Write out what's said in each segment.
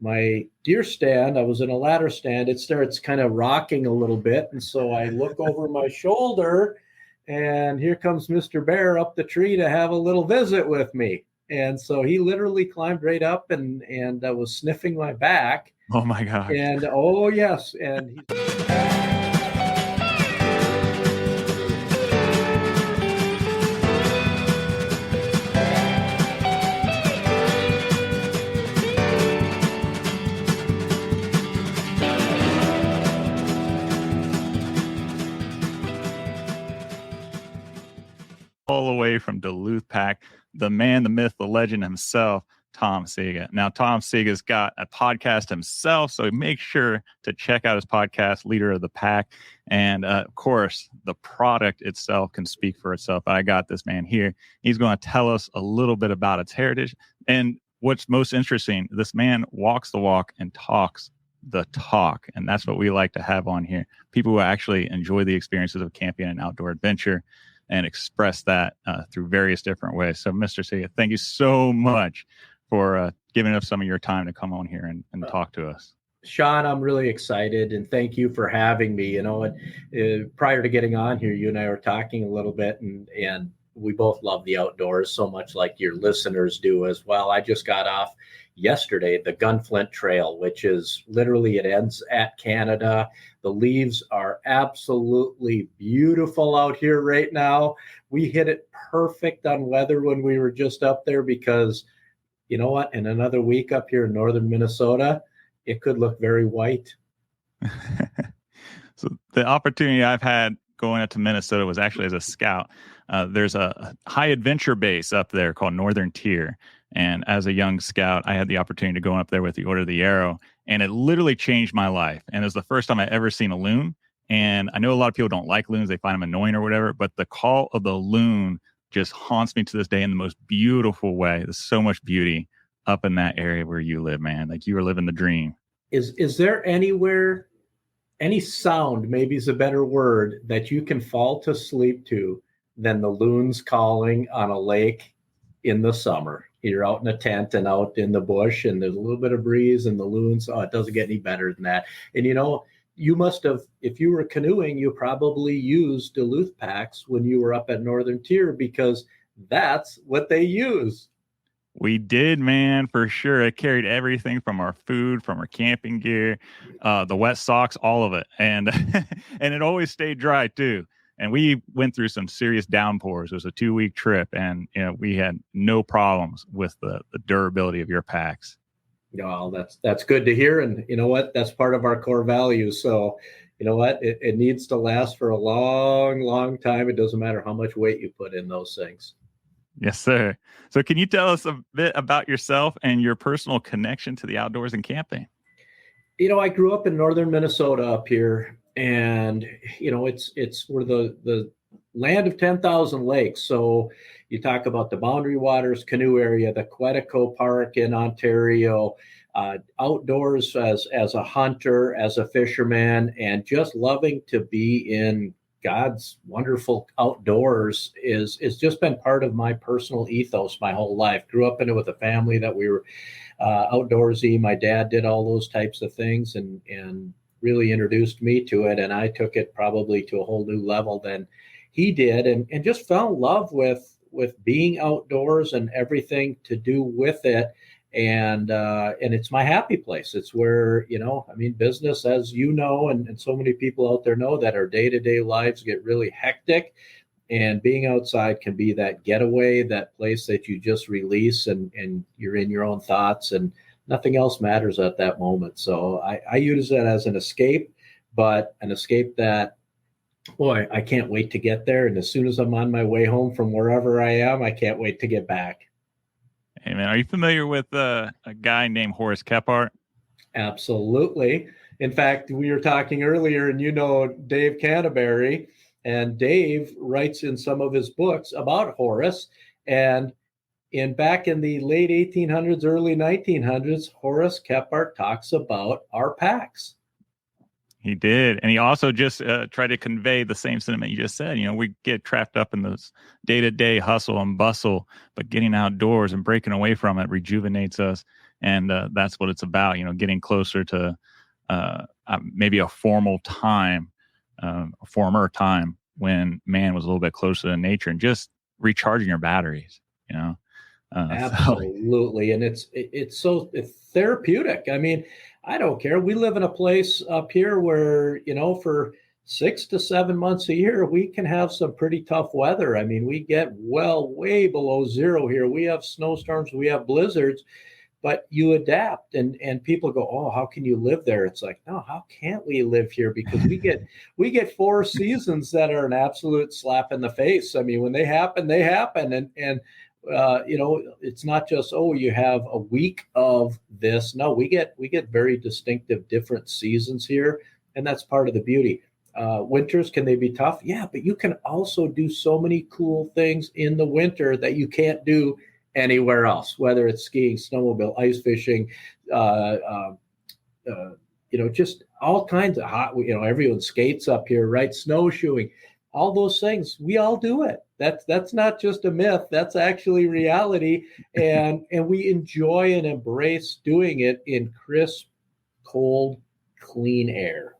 my deer stand, I was in a ladder stand, it starts kind of rocking a little bit. And so I look over my shoulder, and here comes Mr. Bear up the tree to have a little visit with me. And so he literally climbed right up and was sniffing my back. Oh my God. And oh yes. And he's all the way from Duluth Pack, the man, the myth, the legend himself, Tom Sega. Now, Tom Sega's got a podcast himself, so make sure to check out his podcast, Leader of the Pack. And of course, the product itself can speak for itself. But I got this man here. He's going to tell us a little bit about its heritage. And what's most interesting, this man walks the walk and talks the talk. And that's what we like to have on here. People who actually enjoy the experiences of camping and outdoor adventure and express that through various different ways. So, Mr. Sega, thank you so much for giving us some of your time to come on here and talk to us. Sean, I'm really excited, and thank you for having me. Prior to getting on here, you and I were talking a little bit, and we both love the outdoors so much, like your listeners do as well. I just got off yesterday the Gunflint Trail, which is literally, it ends at Canada. The leaves are absolutely beautiful out here right now. We hit it perfect on weather when we were just up there, because you know what? In another week up here in northern Minnesota, it could look very white. So the opportunity I've had going up to Minnesota was actually as a scout. There's a high adventure base up there called Northern Tier. And as a young scout, I had the opportunity to go up there with the Order of the Arrow, and it literally changed my life. And it was the first time I ever seen a loon. And I know a lot of people don't like loons. They find them annoying or whatever, but the call of the loon just haunts me to this day in the most beautiful way. There's so much beauty up in that area where you live, man. Like, you were living the dream. Is there anywhere, any sound, maybe is a better word, that you can fall to sleep to than the loons calling on a lake in the summer? You're out in a tent and out in the bush, and there's a little bit of breeze, and the loons, it doesn't get any better than that. And you must have, if you were canoeing, you probably used Duluth packs when you were up at Northern Tier, because that's what they use. We did, man, for sure. It carried everything from our food, from our camping gear, the wet socks, all of it. And and it always stayed dry too. And we went through some serious downpours. It was a 2-week trip, and we had no problems with the durability of your packs. Well, that's good to hear. And you know what? That's part of our core values. So, you know what? It needs to last for a long, long time. It doesn't matter how much weight you put in those things. Yes, sir. So can you tell us a bit about yourself and your personal connection to the outdoors and camping? I grew up in northern Minnesota up here, and it's we're the land of 10,000 lakes. So you talk about the Boundary Waters canoe area, the Quetico Park in Ontario, outdoors as a hunter, as a fisherman, and just loving to be in God's wonderful outdoors is just been part of my personal ethos my whole life. Grew up in it with a family that we were outdoorsy. My dad did all those types of things and really introduced me to it. And I took it probably to a whole new level than he did, and just fell in love with being outdoors and everything to do with it. And it's my happy place. It's where, business, as and so many people out there know, that our day-to-day lives get really hectic, and being outside can be that getaway, that place that you just release and you're in your own thoughts and nothing else matters at that moment. So I use it as an escape, but an escape that, boy, I can't wait to get there. And as soon as I'm on my way home from wherever I am, I can't wait to get back. Hey, man, are you familiar with a guy named Horace Kephart? Absolutely. In fact, we were talking earlier, and Dave Canterbury, and Dave writes in some of his books about Horace. And back in the late 1800s, early 1900s, Horace Kephart talks about our packs. He did. And he also just tried to convey the same sentiment you just said. We get trapped up in this day-to-day hustle and bustle, but getting outdoors and breaking away from it rejuvenates us And that's what it's about, getting closer to maybe a former time when man was a little bit closer to nature and just recharging your batteries, Absolutely. And it's therapeutic. I mean, I don't care. We live in a place up here where, for 6 to 7 months a year, we can have some pretty tough weather. I mean, we get way below zero here. We have snowstorms, we have blizzards, but you adapt, and people go, oh, how can you live there? It's like, no, how can't we live here? Because we get 4 seasons that are an absolute slap in the face. I mean, when they happen, they happen. And it's not just, oh, you have a week of this. No, we get very distinctive different seasons here. And that's part of the beauty. Winters, can they be tough? Yeah, but you can also do so many cool things in the winter that you can't do anywhere else, whether it's skiing, snowmobile, ice fishing, just all kinds of hot, everyone skates up here, right? Snowshoeing, all those things, we all do it. That's not just a myth. That's actually reality. And we enjoy and embrace doing it in crisp, cold, clean air.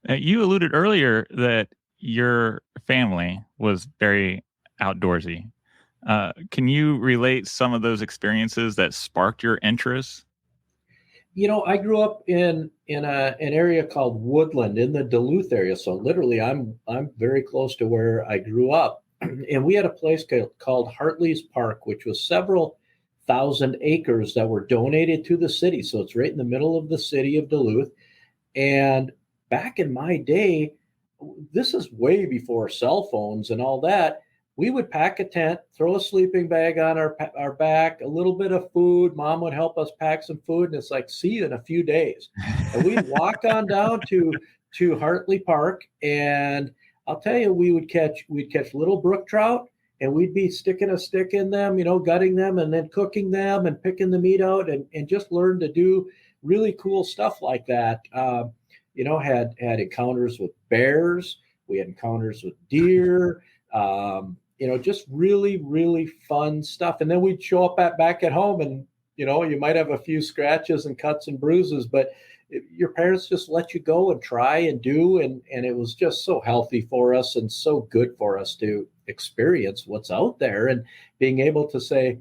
You alluded earlier that your family was very outdoorsy. Can you relate some of those experiences that sparked your interest? I grew up in an area called Woodland in the Duluth area. So literally I'm very close to where I grew up. And we had a place called Hartley's Park, which was several thousand acres that were donated to the city. So it's right in the middle of the city of Duluth. And back in my day, this is way before cell phones and all that. We would pack a tent, throw a sleeping bag on our back, a little bit of food. Mom would help us pack some food, and it's like, see you in a few days. And we'd walk on down to Hartley Park, and I'll tell you, we'd catch little brook trout, and we'd be sticking a stick in them, gutting them, and then cooking them and picking the meat out, and just learn to do really cool stuff like that. Had encounters with bears. We had encounters with deer. Just really, really fun stuff. And then we'd show up back at home, and, you might have a few scratches and cuts and bruises, but your parents just let you go and try and do. And it was just so healthy for us and so good for us to experience what's out there and being able to say,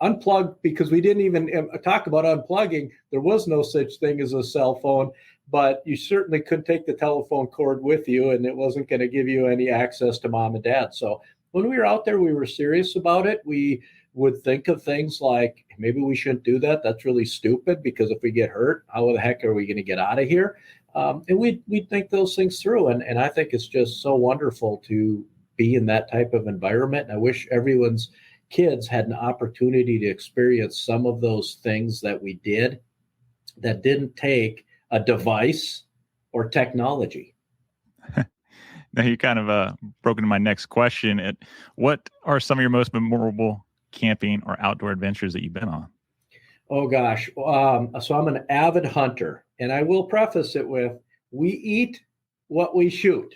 unplug, because we didn't even talk about unplugging. There was no such thing as a cell phone, but you certainly couldn't take the telephone cord with you, and it wasn't going to give you any access to mom and dad. So when we were out there, we were serious about it. We would think of things like, maybe we shouldn't do that. That's really stupid, because if we get hurt, how the heck are we going to get out of here? And we'd think those things through. And I think it's just so wonderful to be in that type of environment. And I wish everyone's kids had an opportunity to experience some of those things that we did that didn't take a device or technology. Now you kind of broke into my next question. What are some of your most memorable camping or outdoor adventures that you've been on? Oh gosh. So I'm an avid hunter, and I will preface it with, we eat what we shoot.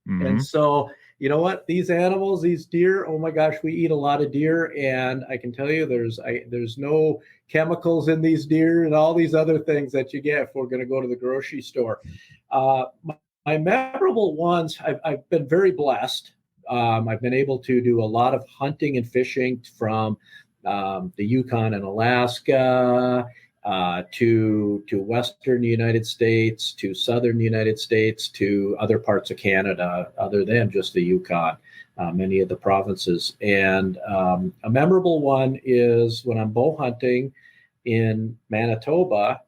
Mm-hmm. And so, you know what, these animals, these deer, oh my gosh, we eat a lot of deer. And I can tell you there's no chemicals in these deer and all these other things that you get if we're going to go to the grocery store. My memorable ones, I've been very blessed. I've been able to do a lot of hunting and fishing from the Yukon and Alaska to Western United States, to Southern United States, to other parts of Canada, other than just the Yukon, many of the provinces. And a memorable one is when I'm bow hunting in Manitoba,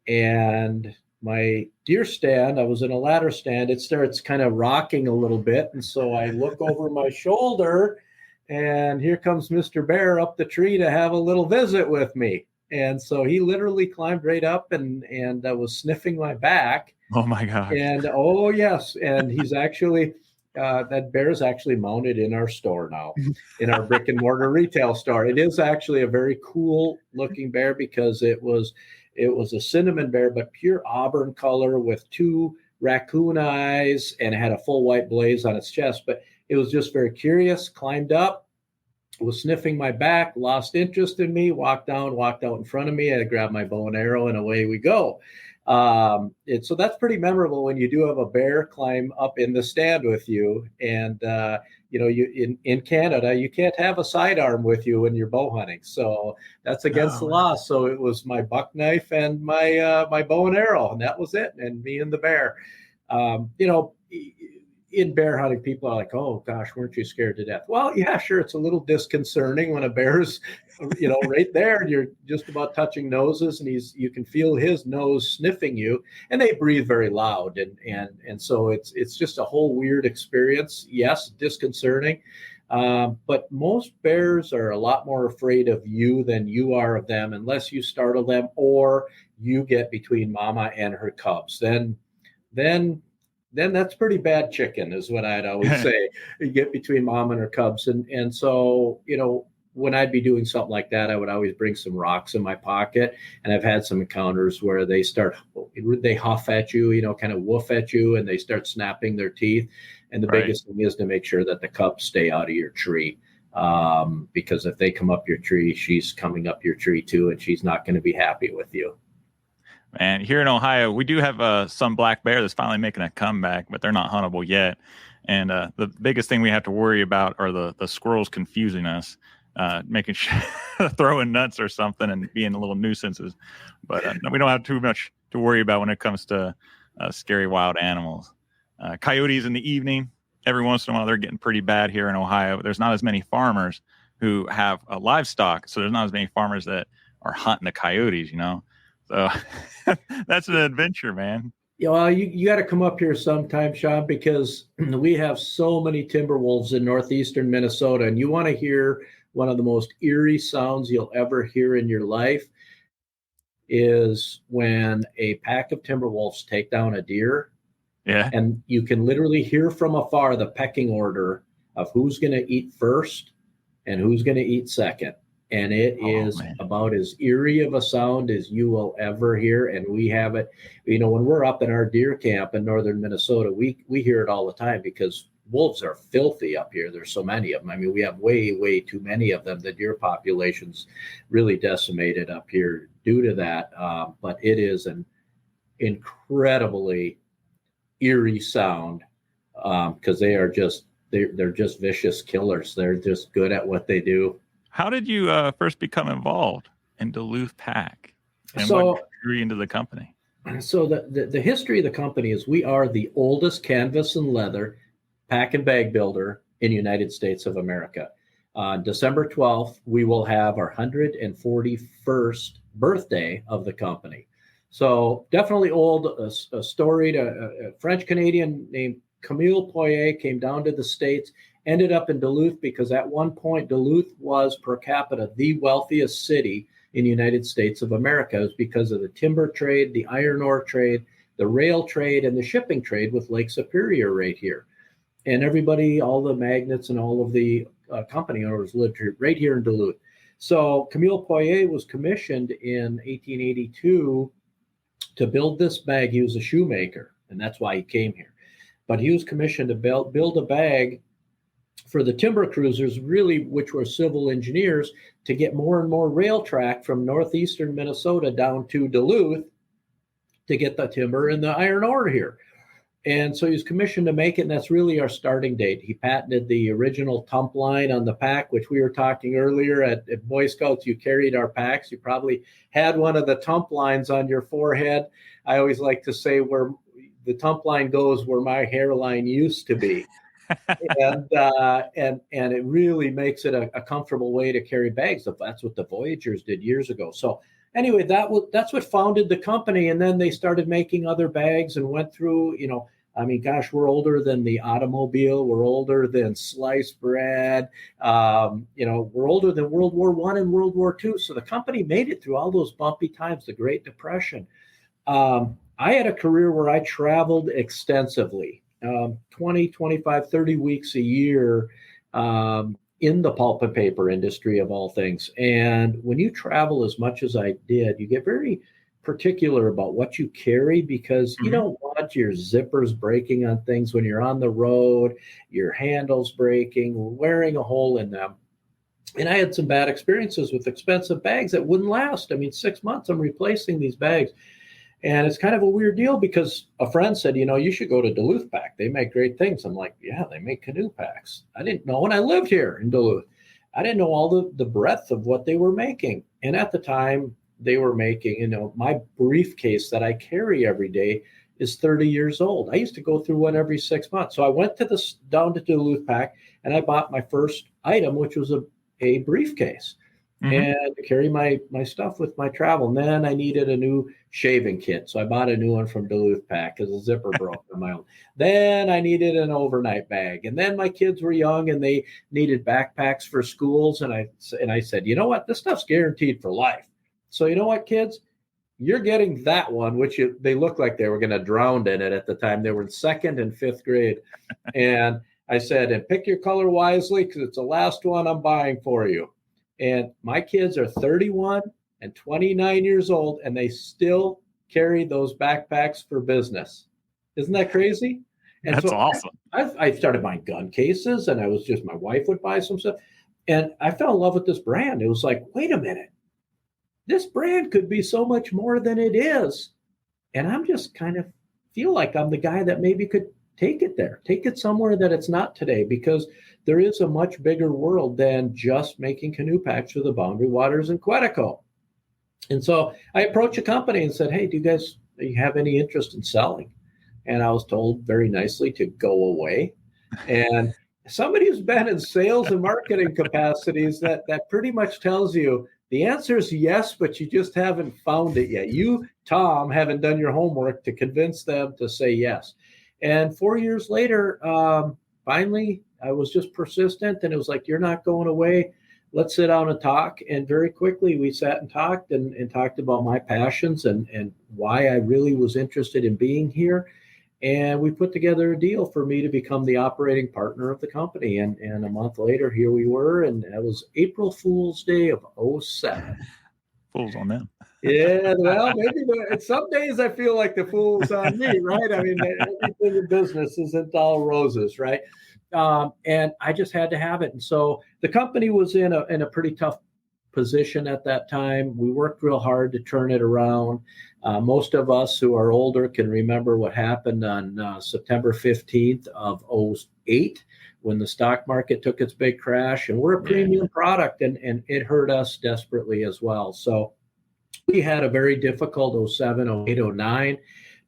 and my deer stand, I was in a ladder stand, it starts kind of rocking a little bit. And so I look over my shoulder, and here comes Mr. Bear up the tree to have a little visit with me. And so he literally climbed right up and was sniffing my back. Oh my gosh. And oh yes. And he's actually, that bear is actually mounted in our store now, in our brick and mortar retail store. It is actually a very cool looking bear, because it was a cinnamon bear, but pure auburn color with 2 raccoon eyes, and it had a full white blaze on its chest. But it was just very curious, climbed up, was sniffing my back, lost interest in me, walked out in front of me. I grabbed my bow and arrow, and away we go. So that's pretty memorable when you do have a bear climb up in the stand with you. And, you in Canada, you can't have a sidearm with you when you're bow hunting. So that's against the law. So it was my buck knife and my bow and arrow, and that was it. And me and the bear. In bear hunting, people are like, "Oh gosh, weren't you scared to death?" Well, yeah, sure. It's a little disconcerting when a bear's, right there, and you're just about touching noses, and you can feel his nose sniffing you, and they breathe very loud, and so it's just a whole weird experience. Yes, disconcerting, but most bears are a lot more afraid of you than you are of them, unless you startle them or you get between mama and her cubs. Then that's pretty bad chicken, is what I'd always say. You get between mom and her cubs. And so, when I'd be doing something like that, I would always bring some rocks in my pocket. And I've had some encounters where they huff at you, kind of woof at you, and they start snapping their teeth. And the biggest thing is to make sure that the cubs stay out of your tree. Because if they come up your tree, she's coming up your tree too, and she's not going to be happy with you. And here in Ohio, we do have some black bear that's finally making a comeback, but they're not huntable yet. And the biggest thing we have to worry about are the squirrels confusing us, making sure throwing nuts or something and being a little nuisances. But we don't have too much to worry about when it comes to scary wild animals. Coyotes in the evening, every once in a while, they're getting pretty bad here in Ohio. There's not as many farmers who have livestock, so there's not as many farmers that are hunting the coyotes, So that's an adventure, man. Well, you got to come up here sometime, Sean, because we have so many timber wolves in northeastern Minnesota, and you want to hear one of the most eerie sounds you'll ever hear in your life is when a pack of timber wolves take down a deer. Yeah. And you can literally hear from afar the pecking order of who's going to eat first and who's going to eat second. And it is about as eerie of a sound as you will ever hear. And we have it, when we're up in our deer camp in northern Minnesota, we hear it all the time because wolves are filthy up here. There's so many of them. I mean, we have way, way too many of them. The deer population's really decimated up here due to that. But it is an incredibly eerie sound because they're just vicious killers. They're just good at what they do. How did you first become involved in Duluth Pack? And what drew you into the company? So the history of the company is we are the oldest canvas and leather pack and bag builder in the United States of America. On December 12th, we will have our 141st birthday of the company. So definitely old, a storied, a French-Canadian named Camille Poirier came down to the States, ended up in Duluth because at one point Duluth was per capita the wealthiest city in the United States of America. It was because of the timber trade, the iron ore trade, the rail trade, and the shipping trade with Lake Superior right here. And everybody, all the magnates and all of the company owners lived here, right here in Duluth. So Camille Poirier was commissioned in 1882 to build this bag. He was a shoemaker, and that's why he came here. But he was commissioned to build a bag for the timber cruisers, really, which were civil engineers, to get more and more rail track from northeastern Minnesota down to Duluth to get the timber and the iron ore here. And so he was commissioned to make it, and that's really our starting date. He patented the original tump line on the pack, which we were talking earlier at Boy Scouts. You carried our packs. You probably had one of the tump lines on your forehead. I always like to say where the tump line goes where my hairline used to be. and it really makes it a comfortable way to carry bags. That's what the Voyagers did years ago. So anyway, that's what founded the company. And then they started making other bags and went through, we're older than the automobile. We're older than sliced bread. We're older than World War I and World War II. So the company made it through all those bumpy times, the Great Depression. I had a career where I traveled extensively, 20, 25, 30 weeks a year in the pulp and paper industry of all things. And when you travel as much as I did, you get very particular about what you carry because you don't want your zippers breaking on things when you're on the road, your handles breaking, wearing a hole in them. And I had some bad experiences with expensive bags that wouldn't last. I mean, 6 months I'm replacing these bags. And it's kind of a weird deal because a friend said, you should go to Duluth Pack. They make great things. I'm like, yeah, they make canoe packs. I didn't know when I lived here in Duluth. I didn't know all the breadth of what they were making. And at the time they were making, my briefcase that I carry every day is 30 years old. I used to go through one every 6 months. So I went down to Duluth Pack and I bought my first item, which was a briefcase. And to carry my stuff with my travel. And then I needed a new shaving kit. So I bought a new one from Duluth Pack because the zipper broke on my own. Then I needed an overnight bag. And then my kids were young and they needed backpacks for schools. And I said, you know what? This stuff's guaranteed for life. So you know what, kids? You're getting that one, which they looked like they were going to drown in it at the time. They were in 2nd and 5th grade. And I said, and pick your color wisely because it's the last one I'm buying for you. And my kids are 31 and 29 years old, and they still carry those backpacks for business. Isn't that crazy? And that's awesome. I started buying gun cases, and my wife would buy some stuff. And I fell in love with this brand. It was like, wait a minute. This brand could be so much more than it is. And I'm just kind of feel like I'm the guy that maybe could take it somewhere that it's not today, because there is a much bigger world than just making canoe packs for the Boundary Waters and Quetico. And so I approached a company and said, hey, do you have any interest in selling? And I was told very nicely to go away. And somebody who's been in sales and marketing capacities, that pretty much tells you the answer is yes, but you just haven't found it yet. You, Tom, haven't done your homework to convince them to say yes. And 4 years later, finally, I was just persistent, and it was like, you're not going away. Let's sit down and talk. And very quickly we sat and talked about my passions and why I really was interested in being here. And we put together a deal for me to become the operating partner of the company. And a month later, here we were, and that was April Fool's Day of 2007. Fools on them. Yeah, well, maybe some days I feel like the fool's on me, right? I mean, everything in business isn't all roses, right? And I just had to have it. And so the company was in a pretty tough position at that time. We worked real hard to turn it around. Most of us who are older can remember what happened on September 15th of 2008 when the stock market took its big crash. And we're a premium product, and it hurt us desperately as well. So we had a very difficult 2007, 2008, 2009.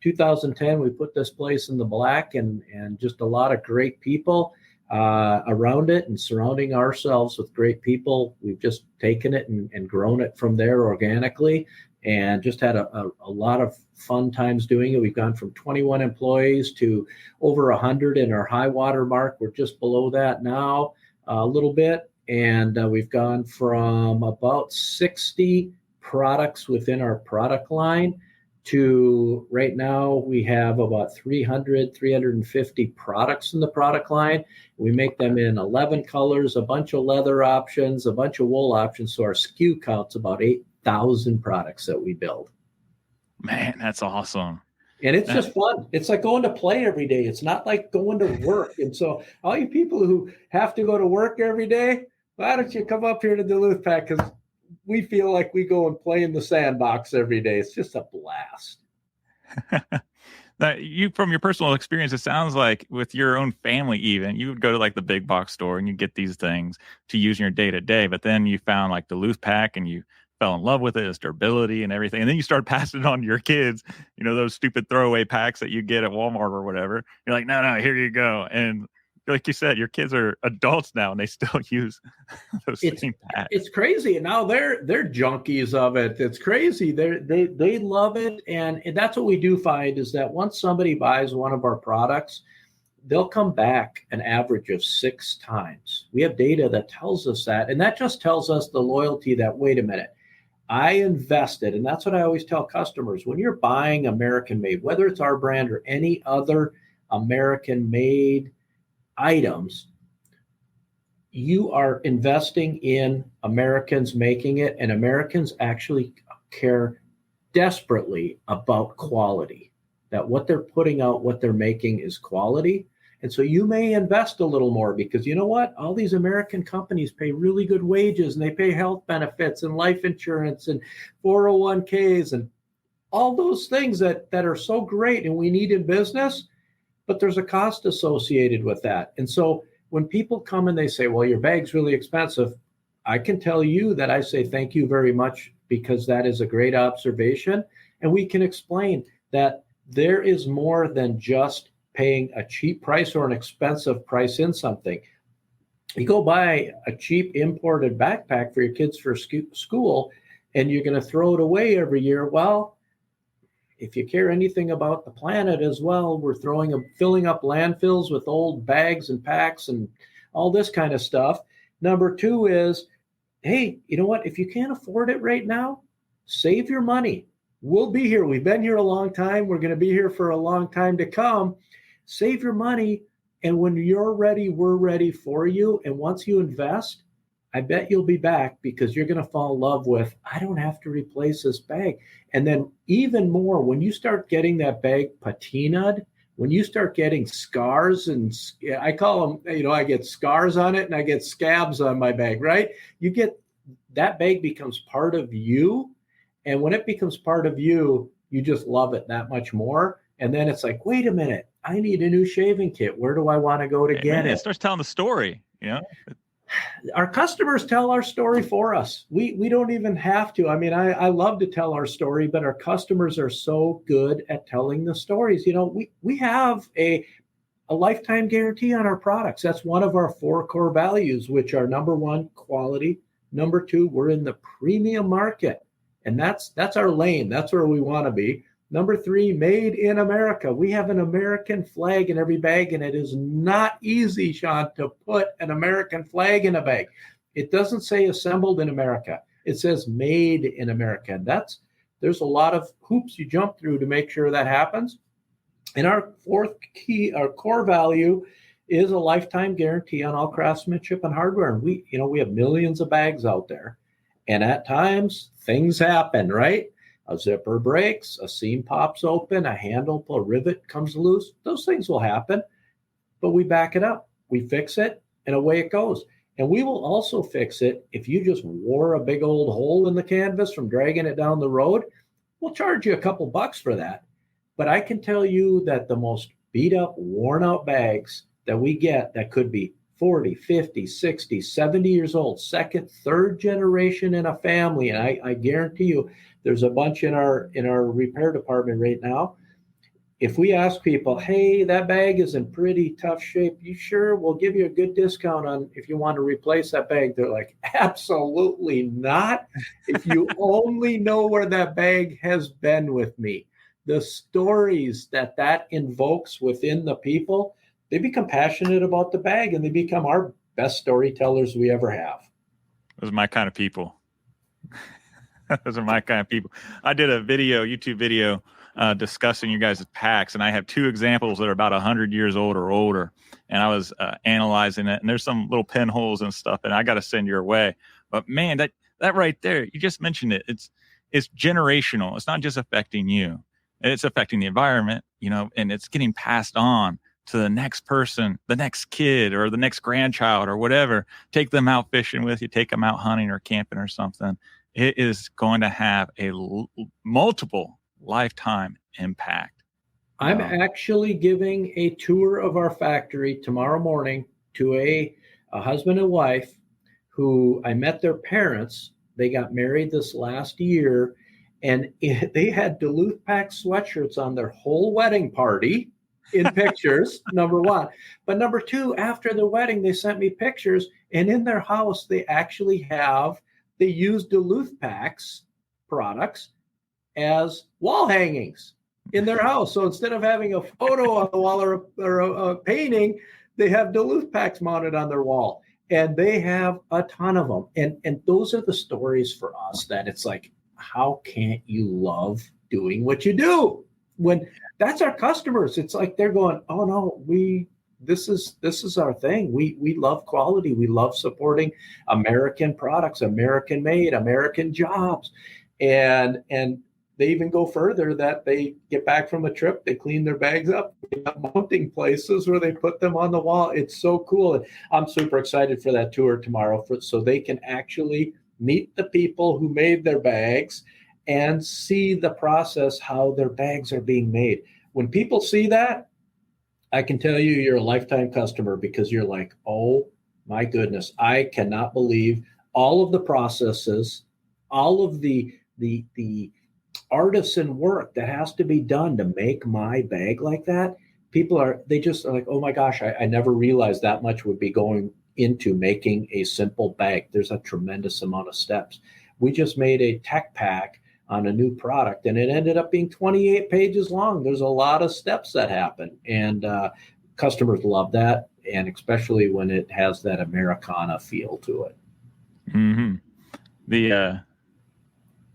2010, we put this place in the black, and just a lot of great people around it and surrounding ourselves with great people. We've just taken it and grown it from there organically, and just had a lot of fun times doing it. We've gone from 21 employees to over 100 in our high water mark. We're just below that now a little bit. And we've gone from about 60 products within our product line to right now we have about 350 products in the product line. We make them in 11 colors, a bunch of leather options, a bunch of wool options. So our SKU count's about 8,000 products that we build. Man, that's awesome. And it's just fun. It's like going to play every day. It's not like going to work. And so all you people who have to go to work every day, why don't you come up here to Duluth Pack? Because we feel like we go and play in the sandbox every day. It's just a blast. Now, from your personal experience, it sounds like with your own family, even you would go to like the big box store and you get these things to use in your day to day. But then you found like Duluth Pack and you fell in love with it, its durability and everything. And then you start passing it on to your kids, those stupid throwaway packs that you get at Walmart or whatever. You're like, no, here you go. And like you said, your kids are adults now and they still use those same packs. It's crazy. And now they're junkies of it. It's crazy. They love it. And that's what we do find is that once somebody buys one of our products, they'll come back an average of 6 times. We have data that tells us that. And that just tells us the loyalty that, wait a minute, I invested. And that's what I always tell customers. When you're buying American made, whether it's our brand or any other American made items, you are investing in Americans making it, and Americans actually care desperately about quality, that what they're putting out, what they're making is quality. And so you may invest a little more because you know what? All these American companies pay really good wages and they pay health benefits and life insurance and 401ks and all those things that are so great and we need in business, but there's a cost associated with that. And so when people come and they say, well, your bag's really expensive, I can tell you that I say thank you very much because that is a great observation. And we can explain that there is more than just paying a cheap price or an expensive price in something. You go buy a cheap imported backpack for your kids for school and you're going to throw it away every year. Well, if you care anything about the planet as well, we're filling up landfills with old bags and packs and all this kind of stuff. Number two is, hey, you know what? If you can't afford it right now, save your money. We'll be here. We've been here a long time. We're going to be here for a long time to come. Save your money. And when you're ready, we're ready for you. And once you invest, I bet you'll be back because you're going to fall in love with, I don't have to replace this bag. And then even more, when you start getting that bag patinaed, when you start getting scars, and I call them, I get scars on it and I get scabs on my bag, right? That bag becomes part of you. And when it becomes part of you, you just love it that much more. And then it's like, wait a minute, I need a new shaving kit. Where do I want to go to get it? It starts telling the story, Our customers tell our story for us. We don't even have to. I mean, I love to tell our story, but our customers are so good at telling the stories. We have a lifetime guarantee on our products. That's one of our 4 core values, which are number 1, quality. Number 2, we're in the premium market. And that's our lane. That's where we want to be. Number 3, made in America. We have an American flag in every bag, and it is not easy, Sean, to put an American flag in a bag. It doesn't say assembled in America. It says made in America. And there's a lot of hoops you jump through to make sure that happens. And our 4th key, our core value, is a lifetime guarantee on all craftsmanship and hardware. And we have millions of bags out there. And at times, things happen, right? A zipper breaks, a seam pops open, a rivet comes loose. Those things will happen, but we back it up. We fix it, and away it goes. And we will also fix it if you just wore a big old hole in the canvas from dragging it down the road. We'll charge you a couple bucks for that. But I can tell you that the most beat up, worn out bags that we get that could be 40, 50, 60, 70 years old, 2nd, 3rd generation in a family. And I guarantee you there's a bunch in our repair department right now. If we ask people, hey, that bag is in pretty tough shape, you sure? We'll give you a good discount on if you want to replace that bag. They're like, absolutely not. If you only know where that bag has been with me, the stories that invokes within the people, they become passionate about the bag and they become our best storytellers we ever have. Those are my kind of people. Those are my kind of people. I did a YouTube video discussing you guys' packs, and I have 2 examples that are about 100 years old or older. And I was analyzing it, and there's some little pinholes and stuff, and I got to send your way. But man, that right there, you just mentioned it. It's generational. It's not just affecting you. It's affecting the environment, and it's getting passed on to the next person, the next kid or the next grandchild or whatever. Take them out fishing with you, take them out hunting or camping or something. It is going to have a multiple lifetime impact. I'm actually giving a tour of our factory tomorrow morning to a husband and wife who I met their parents. They got married this last year, and they had Duluth Pack sweatshirts on their whole wedding party in pictures, number 1. But number 2, after the wedding, they sent me pictures, and in their house, they actually they use Duluth Packs products as wall hangings in their house. So instead of having a photo on the wall or a painting, they have Duluth Packs mounted on their wall. And they have a ton of them. And those are the stories for us that it's like, how can't you love doing what you do? When that's our customers, it's like they're going, oh no, this is our thing. We love quality. We love supporting American products, American made, American jobs. And they even go further that they get back from a trip, they clean their bags up, they have mounting places where they put them on the wall. It's so cool. And I'm super excited for that tour tomorrow so they can actually meet the people who made their bags and see the process, how their bags are being made. When people see that, I can tell you you're a lifetime customer, because you're like, oh my goodness, I cannot believe all of the processes, all of the artisan work that has to be done to make my bag like that. They just are like, oh my gosh, I never realized that much would be going into making a simple bag. There's a tremendous amount of steps. We just made a tech pack on a new product, and it ended up being 28 pages long. There's a lot of steps that happen, and customers love that, and especially when it has that Americana feel to it. Mm-hmm.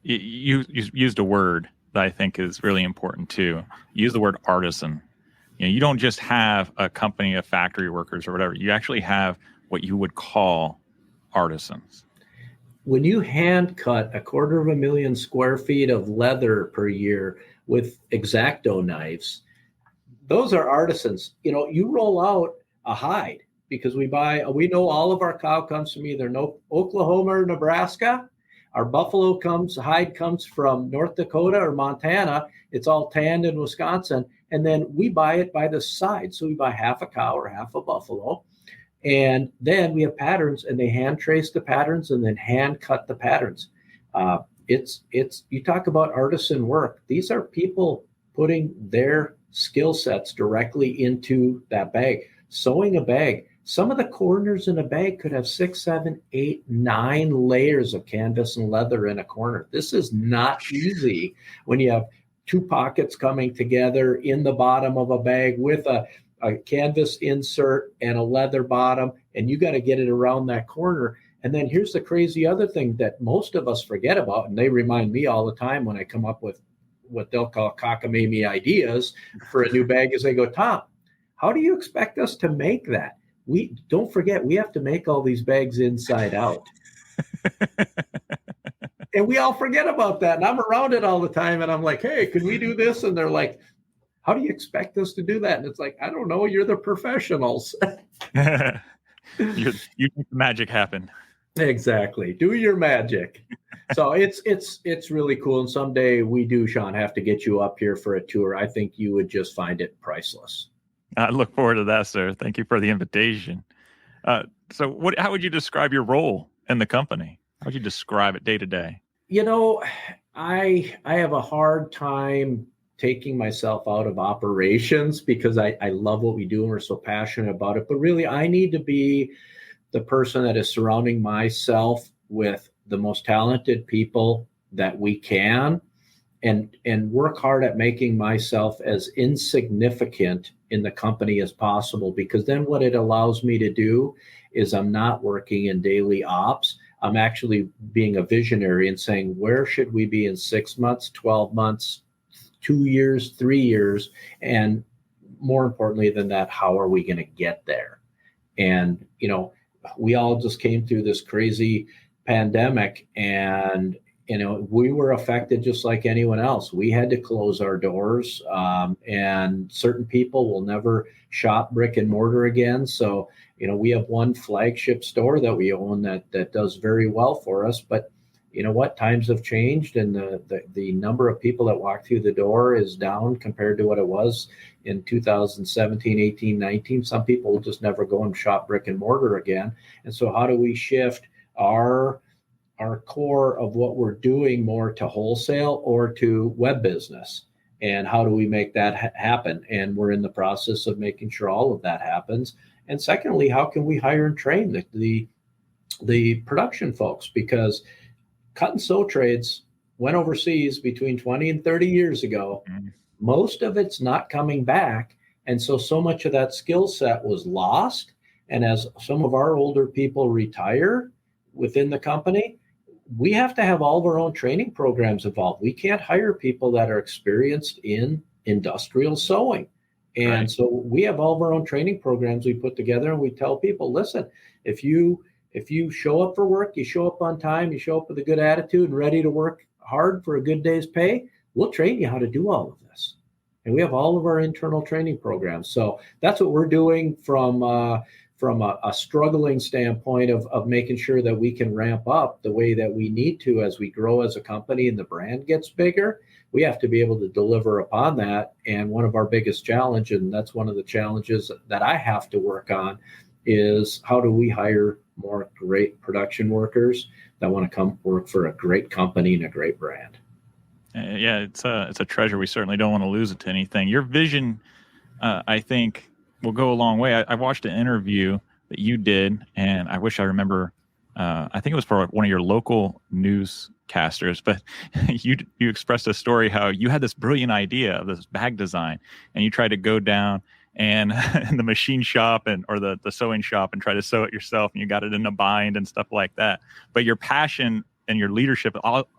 You used a word that I think is really important too. You use the word artisan. You don't just have a company of factory workers or whatever. You actually have what you would call artisans. When you hand cut 250,000 square feet of leather per year with X-Acto knives, those are artisans. You roll out a hide, because we know all of our cow comes from either Oklahoma or Nebraska. Our buffalo hide comes from North Dakota or Montana. It's all tanned in Wisconsin. And then we buy it by the side. So we buy half a cow or half a buffalo. And then we have patterns, and they hand trace the patterns and then hand cut the patterns. You talk about artisan work. These are people putting their skill sets directly into that bag. Sewing a bag. Some of the corners in a bag could have 6, 7, 8, 9 layers of canvas and leather in a corner. This is not easy when you have 2 pockets coming together in the bottom of a bag with a canvas insert and a leather bottom, and you got to get it around that corner. And then here's the crazy other thing that most of us forget about, and they remind me all the time when I come up with what they'll call cockamamie ideas for a new bag, is they go, Tom, how do you expect us to make that? Don't forget, we have to make all these bags inside out. And we all forget about that. And I'm around it all the time, and I'm like, hey, can we do this? And they're like, how do you expect us to do that? And it's like, I don't know. You're the professionals. You make the magic happen. Exactly. Do your magic. So it's really cool. And someday we do, Sean, have to get you up here for a tour. I think you would just find it priceless. I look forward to that, sir. Thank you for the invitation. So how would you describe your role in the company? How would you describe it day to day? I have a hard time taking myself out of operations, because I love what we do and we're so passionate about it. But really, I need to be the person that is surrounding myself with the most talented people that we can, and work hard at making myself as insignificant in the company as possible, because then what it allows me to do is I'm not working in daily ops. I'm actually being a visionary and saying, where should we be in 6 months, 12 months, 2 years, 3 years? And more importantly than that, how are we going to get there? And, we all just came through this crazy pandemic, and, we were affected just like anyone else. We had to close our doors, and certain people will never shop brick and mortar again. So, we have one flagship store that we own that does very well for us, but you know what? Times have changed, and the number of people that walk through the door is down compared to what it was in 2017, 18, 19. Some people will just never go and shop brick and mortar again. And so how do we shift our core of what we're doing more to wholesale or to web business? And how do we make that happen? And we're in the process of making sure all of that happens. And secondly, how can we hire and train the production folks? Because cut and sew trades went overseas between 20 and 30 years ago. Mm-hmm. Most of it's not coming back. And so much of that skill set was lost. And as some of our older people retire within the company, we have to have all of our own training programs involved. We can't hire people that are experienced in industrial sewing. And right. So we have all of our own training programs we put together, and we tell people, listen, if you show up for work, you show up on time, you show up with a good attitude and ready to work hard for a good day's pay, we'll train you how to do all of this. And we have all of our internal training programs. So that's what we're doing from a struggling standpoint of making sure that we can ramp up the way that we need to as we grow as a company and the brand gets bigger. We have to be able to deliver upon that. And one of our biggest challenges, and that's one of the challenges that I have to work on, is how do we hire more great production workers that want to come work for a great company and a great brand. Yeah, it's a treasure. We certainly don't want to lose it to anything. Your vision, I think, will go a long way. I watched an interview that you did, and I wish I remember. I think it was for one of your local newscasters, but you expressed a story how you had this brilliant idea of this bag design, and you tried to go down and in the machine shop or the sewing shop and try to sew it yourself, and you got it in a bind and stuff like that. But your passion and your leadership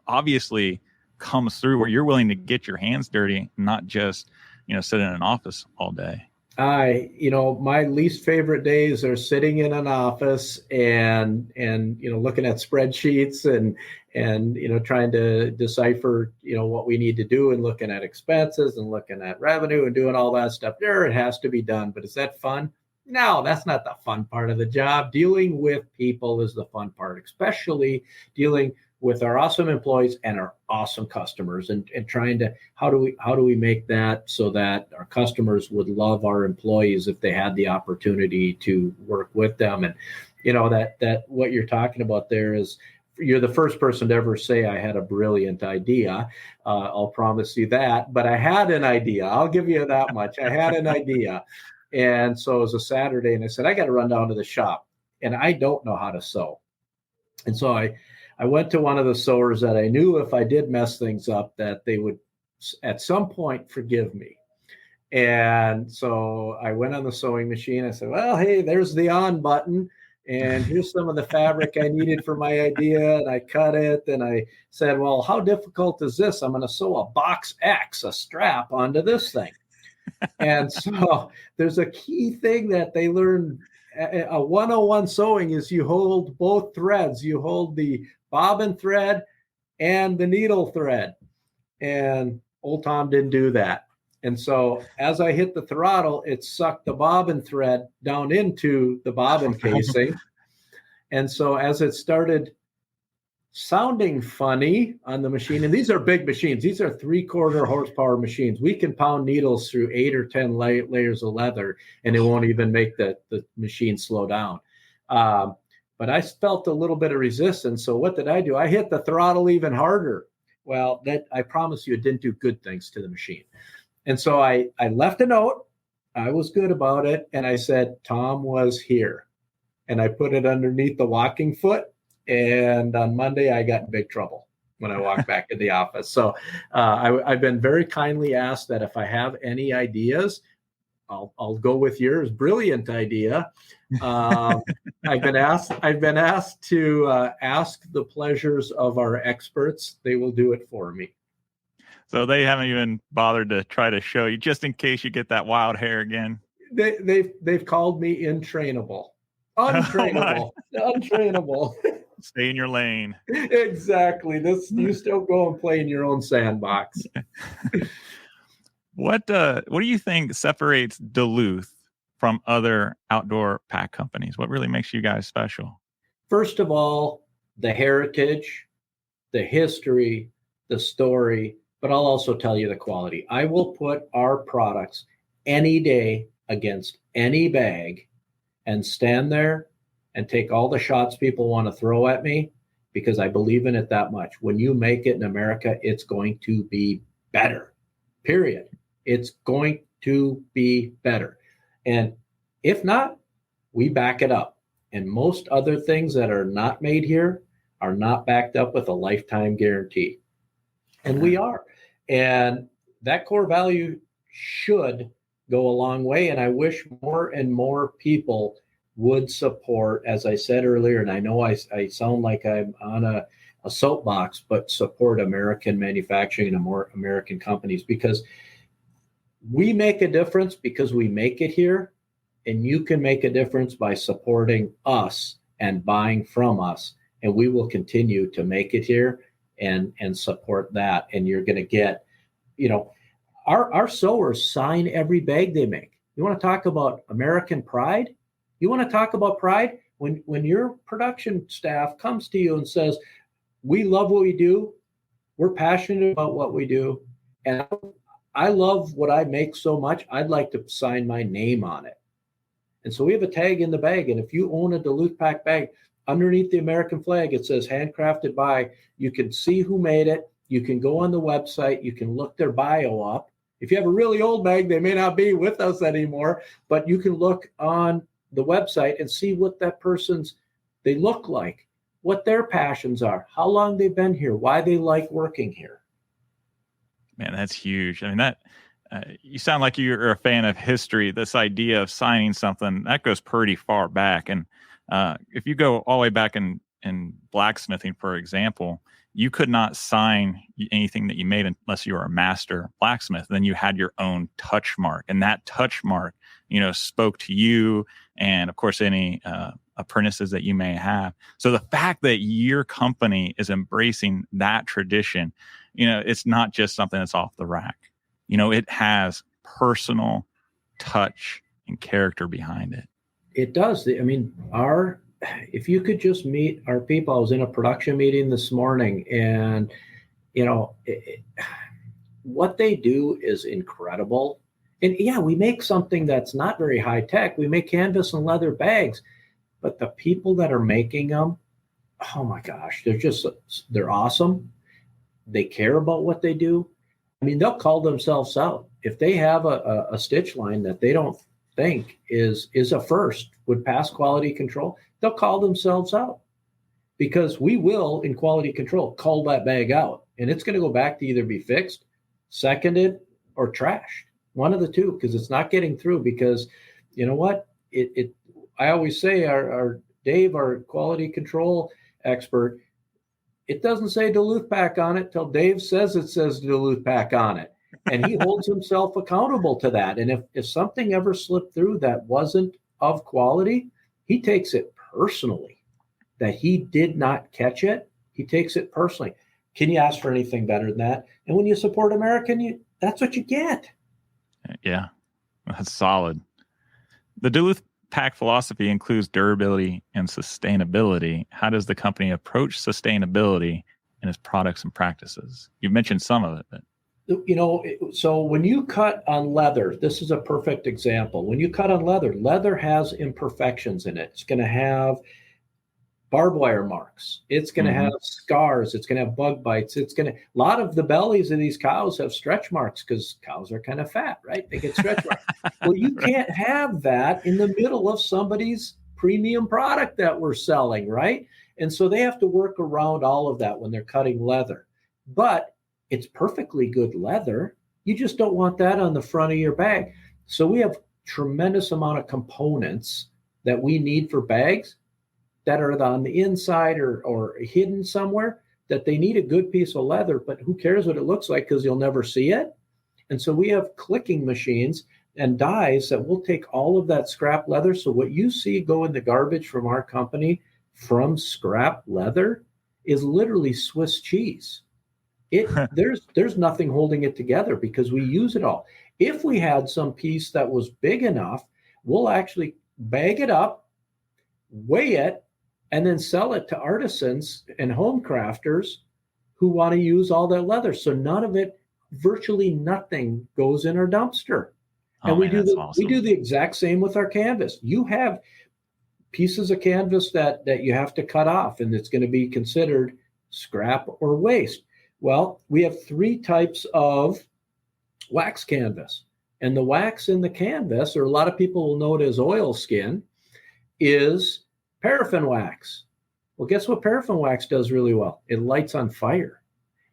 obviously comes through where you're willing to get your hands dirty, not just, sit in an office all day. My least favorite days are sitting in an office and looking at spreadsheets and trying to decipher, what we need to do and looking at expenses and looking at revenue and doing all that stuff. There, it has to be done. But is that fun? No, that's not the fun part of the job. Dealing with people is the fun part, especially dealing with our awesome employees and our awesome customers, and trying to how do we make that so that our customers would love our employees if they had the opportunity to work with them. And that what you're talking about there is, you're the first person to ever say I had a brilliant idea. I'll promise you that. But I had an idea. I'll give you that much. I had an idea. And so it was a Saturday, and I said, I got to run down to the shop, and I don't know how to sew. And so I went to one of the sewers that I knew if I did mess things up, that they would at some point forgive me. And so I went on the sewing machine. I said, well, hey, there's the on button. And here's some of the fabric I needed for my idea. And I cut it. And I said, well, how difficult is this? I'm going to sew a box X, a strap, onto this thing. And so there's a key thing that they learn. A 101 sewing is you hold both threads. You hold the bobbin thread and the needle thread. And old Tom didn't do that. And so as I hit the throttle, it sucked the bobbin thread down into the bobbin casing. And so as it started sounding funny on the machine, and these are big machines. These are 3/4 horsepower machines. We can pound needles through 8 or 10 layers of leather, and it won't even make the machine slow down. But I felt a little bit of resistance. So what did I do? I hit the throttle even harder. Well, that, I promise you, it didn't do good things to the machine. And so I left a note. I was good about it. And I said, Tom was here. And I put it underneath the walking foot. And on Monday, I got in big trouble when I walked back in the office. So I've been very kindly asked that if I have any ideas, I'll go with yours. Brilliant idea. I've been asked to ask the pleasures of our experts. They will do it for me. So they haven't even bothered to try to show you, just in case you get that wild hair again. They've called me untrainable. Untrainable. Stay in your lane. Exactly. You still go and play in your own sandbox. What do you think separates Duluth from other outdoor pack companies? What really makes you guys special? First of all, the heritage, the history, the story, but I'll also tell you the quality. I will put our products any day against any bag and stand there and take all the shots people want to throw at me, because I believe in it that much. When you make it in America, it's going to be better, period. It's going to be better. And if not, we back it up. And most other things that are not made here are not backed up with a lifetime guarantee. And we are. And that core value should go a long way. And I wish more and more people would support, as I said earlier, and I know I sound like I'm on a soapbox, but support American manufacturing and more American companies, because we make a difference because we make it here, and you can make a difference by supporting us and buying from us, and we will continue to make it here and support that. And you're going to get our sewers sign every bag they make. You want to talk about American pride? You want to talk about pride? When your production staff comes to you and says, we love what we do, we're passionate about what we do, and I love what I make so much, I'd like to sign my name on it. And so we have a tag in the bag, and if you own a Duluth Pack bag, underneath the American flag, it says handcrafted by. You can see who made it. You can go on the website. You can look their bio up. If you have a really old bag, they may not be with us anymore, but you can look on the website and see what that they look like, what their passions are, how long they've been here, why they like working here. Man, that's huge. I mean, that you sound like you're a fan of history. This idea of signing something, that goes pretty far back. And if you go all the way back in blacksmithing, for example, you could not sign anything that you made unless you were a master blacksmith. Then you had your own touch mark, and that touch mark, spoke to you and, of course, any apprentices that you may have. So the fact that your company is embracing that tradition, it's not just something that's off the rack. It has personal touch and character behind it. It does. If you could just meet our people. I was in a production meeting this morning, and what they do is incredible. And yeah, we make something that's not very high tech. We make canvas and leather bags, but the people that are making them, oh my gosh, they're awesome. They care about what they do. They'll call themselves out. If they have a stitch line that they don't think is a first, would pass quality control, they'll call themselves out, because we will, in quality control, call that bag out, and it's going to go back to either be fixed, seconded, or trashed. One of the two, because it's not getting through. Because you know what? I always say, our Dave, our quality control expert, it doesn't say Duluth Pack on it till Dave says it says Duluth Pack on it. And he holds himself accountable to that. And if something ever slipped through that wasn't of quality, he takes it personally. That he did not catch it, he takes it personally. Can you ask for anything better than that? And when you support American, that's what you get. Yeah, that's solid. The Duluth Pack philosophy includes durability and sustainability. How does the company approach sustainability in its products and practices? You've mentioned some of it, but so when you cut on leather, this is a perfect example. When you cut on leather has imperfections in it. It's going to have barbed wire marks. It's going to have scars. It's going to have bug bites. A lot of the bellies of these cows have stretch marks, because cows are kind of fat, right? They get stretch marks. Well, you can't have that in the middle of somebody's premium product that we're selling, right? And so they have to work around all of that when they're cutting leather. But it's perfectly good leather. You just don't want that on the front of your bag. So we have tremendous amount of components that we need for bags that are on the inside or hidden somewhere, that they need a good piece of leather, but who cares what it looks like, because you'll never see it. And so we have clicking machines and dies that will take all of that scrap leather. So what you see go in the garbage from our company from scrap leather is literally Swiss cheese. There's nothing holding it together, because we use it all. If we had some piece that was big enough, we'll actually bag it up, weigh it, and then sell it to artisans and home crafters who want to use all that leather. So none of it, virtually nothing, goes in our dumpster. And we do the exact same with our canvas. You have pieces of canvas that you have to cut off, and it's going to be considered scrap or waste. Well, we have 3 types of wax canvas. And the wax in the canvas, or a lot of people will know it as oil skin, is paraffin wax. Well, guess what paraffin wax does really well? It lights on fire.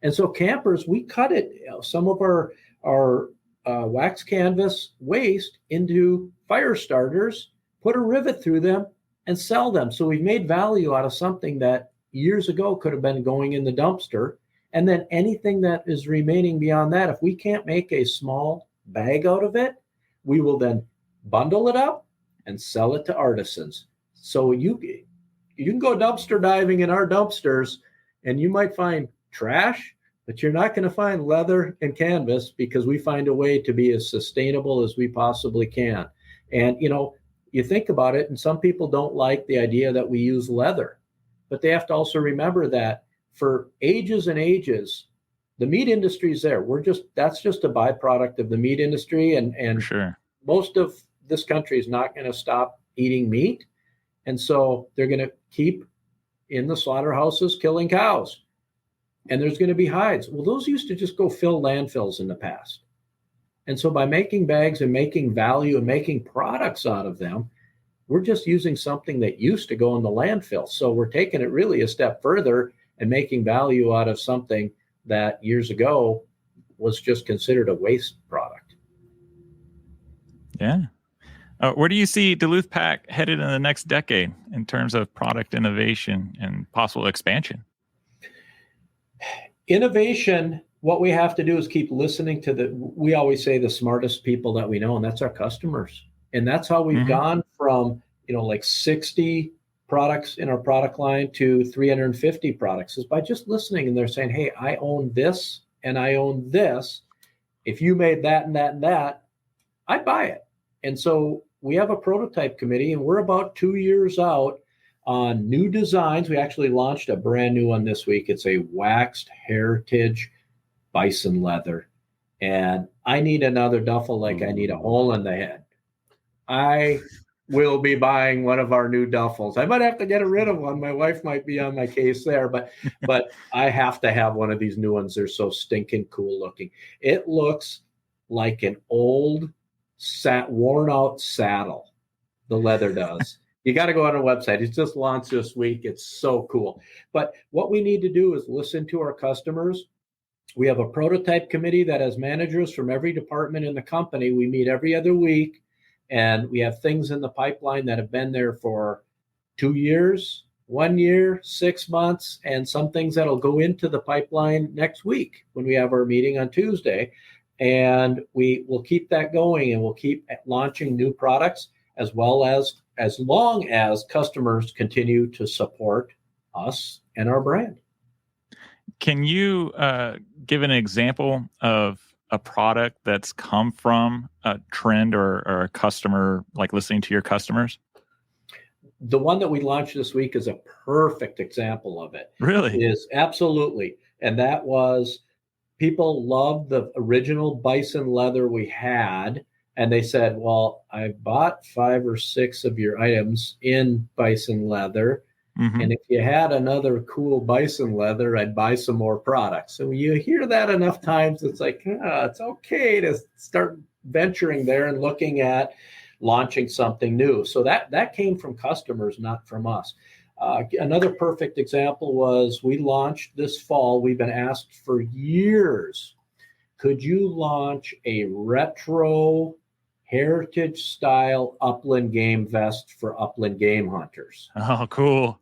And so campers, we cut it, some of our wax canvas waste into fire starters, put a rivet through them, and sell them. So we've made value out of something that years ago could have been going in the dumpster. And then anything that is remaining beyond that, if we can't make a small bag out of it, we will then bundle it up and sell it to artisans. So you can go dumpster diving in our dumpsters, and you might find trash, but you're not going to find leather and canvas, because we find a way to be as sustainable as we possibly can. And, you think about it, and some people don't like the idea that we use leather, but they have to also remember that for ages and ages, the meat industry is there. That's just a byproduct of the meat industry. And sure. Most of this country is not going to stop eating meat. And so they're going to keep in the slaughterhouses killing cows. And there's going to be hides. Well, those used to just go fill landfills in the past. And so by making bags and making value and making products out of them, we're just using something that used to go in the landfill. So we're taking it really a step further and making value out of something that years ago was just considered a waste product. Yeah. Where do you see Duluth Pack headed in the next decade in terms of product innovation and possible expansion? Innovation, what we have to do is keep listening to we always say the smartest people that we know, and that's our customers. And that's how we've gone from, like 60 products in our product line to 350 products, is by just listening. And they're saying, hey, I own this and I own this. If you made that and that and that, I'd buy it. And so we have a prototype committee, and we're about 2 years out on new designs. We actually launched a brand new one this week. It's a waxed heritage bison leather. And I need another duffel like I need a hole in the head. I will be buying one of our new duffels. I might have to get rid of one. My wife might be on my case there, but I have to have one of these new ones. They're so stinking cool looking. It looks like an old worn out saddle. The leather does. You got to go on our website. It's just launched this week. It's so cool. But what we need to do is listen to our customers. We have a prototype committee that has managers from every department in the company. We meet every other week, and we have things in the pipeline that have been there for 2 years, 1 year, 6 months, and some things that'll go into the pipeline next week when we have our meeting on Tuesday. And we will keep that going, and we'll keep launching new products as long as customers continue to support us and our brand. Can you give an example of a product that's come from a trend or a customer, like listening to your customers? The one that we launched this week is a perfect example of it. Really? Is absolutely. And that was, people loved the original bison leather we had. And they said, well, I bought 5 or 6 of your items in bison leather. And if you had another cool bison leather, I'd buy some more products. So when you hear that enough times, it's like, it's okay to start venturing there and looking at launching something new. So that came from customers, not from us. Another perfect example was, we launched this fall. We've been asked for years, could you launch a retro heritage style upland game vest for upland game hunters? Oh, cool.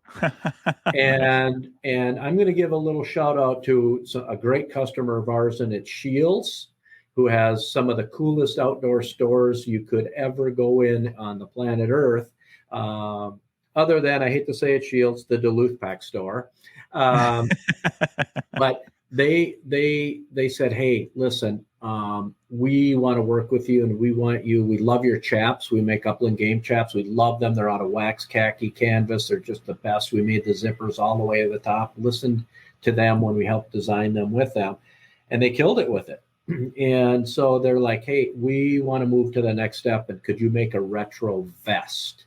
and I'm going to give a little shout out to a great customer of ours, and it's Shields, who has some of the coolest outdoor stores you could ever go in on the planet Earth. Other than, I hate to say it, Shields, the Duluth Pack store. But they said, hey, listen, we want to work with you, and we love your chaps. We make upland game chaps. We love them. They're out of wax khaki canvas. They're just the best. We made the zippers all the way to the top. Listened to them when we helped design them with them, and they killed it with it. And so they're like, hey, we want to move to the next step, and could you make a retro vest?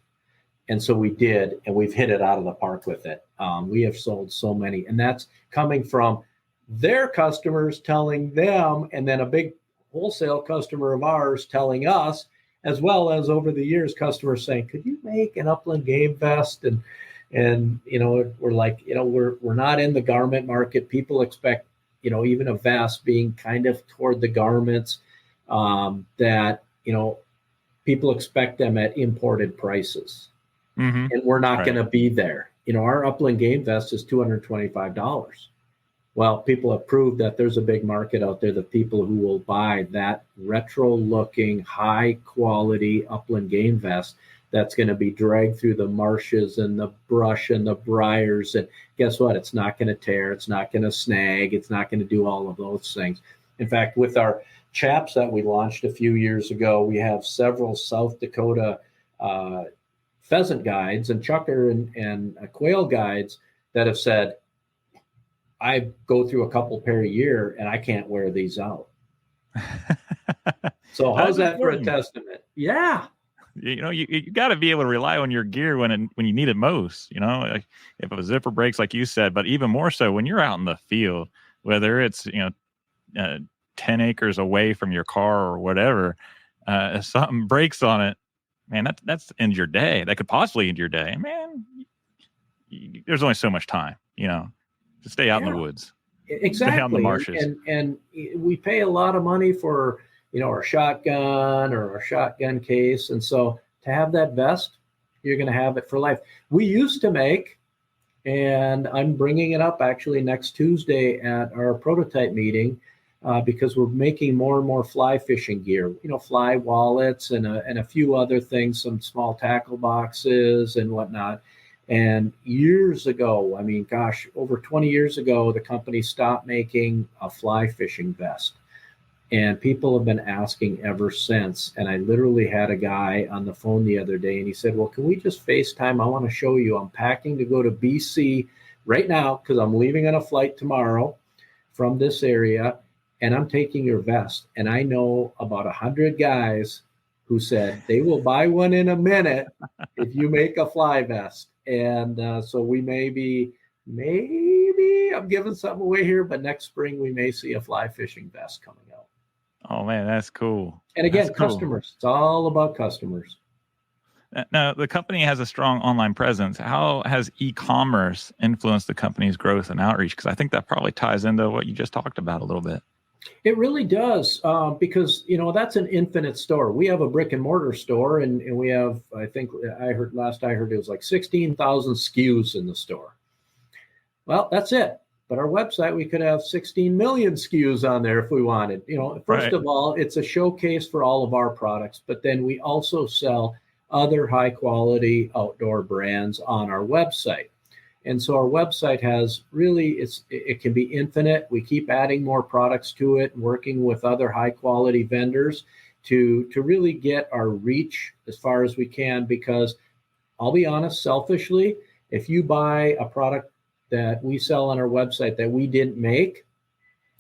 And so we did, and we've hit it out of the park with it. We have sold so many, and that's coming from their customers telling them, and then a big wholesale customer of ours telling us, as well as over the years, customers saying, could you make an upland game vest? And we're like, we're not in the garment market. People expect, even a vest being kind of toward the garments, that, people expect them at imported prices. And we're not going to be there. Our upland game vest is $225. Well, people have proved that there's a big market out there, the people who will buy that retro looking, high quality upland game vest that's going to be dragged through the marshes and the brush and the briars. And guess what? It's not going to tear. It's not going to snag. It's not going to do all of those things. In fact, with our chaps that we launched a few years ago, we have several South Dakota pheasant guides and chucker and quail guides that have said, I go through a couple pair a year and I can't wear these out. So how's that important for a testament? Yeah. You got to be able to rely on your gear when you need it most, like if a zipper breaks, like you said, but even more so when you're out in the field, whether it's, 10 acres away from your car or whatever, if something breaks on it, man, that's end your day. That could possibly end your day. Man, there's only so much time, to stay out in the woods. Exactly. Stay out in the marshes. And we pay a lot of money for, our shotgun or our shotgun case. And so to have that vest, you're going to have it for life. We used to make, and I'm bringing it up actually next Tuesday at our prototype meeting, because we're making more and more fly fishing gear, fly wallets and a few other things, some small tackle boxes and whatnot. And years ago, over 20 years ago, the company stopped making a fly fishing vest. And people have been asking ever since. And I literally had a guy on the phone the other day, and he said, well, can we just FaceTime? I want to show you. I'm packing to go to BC right now because I'm leaving on a flight tomorrow from this area, and I'm taking your vest. And I know about 100 guys who said they will buy one in a minute if you make a fly vest. And so we maybe I'm giving something away here, but next spring we may see a fly fishing vest coming out. Oh man, that's cool. And again, customers. It's all about customers. Now, the company has a strong online presence. How has e-commerce influenced the company's growth and outreach? Because I think that probably ties into what you just talked about a little bit. It really does, because, that's an infinite store. We have a brick and mortar store, and we have, I think last I heard it was like 16,000 SKUs in the store. Well, that's it. But our website, we could have 16 million SKUs on there if we wanted. First of all, it's a showcase for all of our products, but then we also sell other high quality outdoor brands on our website. And so our website has really, it can be infinite. We keep adding more products to it and working with other high quality vendors to really get our reach as far as we can, because I'll be honest, selfishly, if you buy a product that we sell on our website that we didn't make,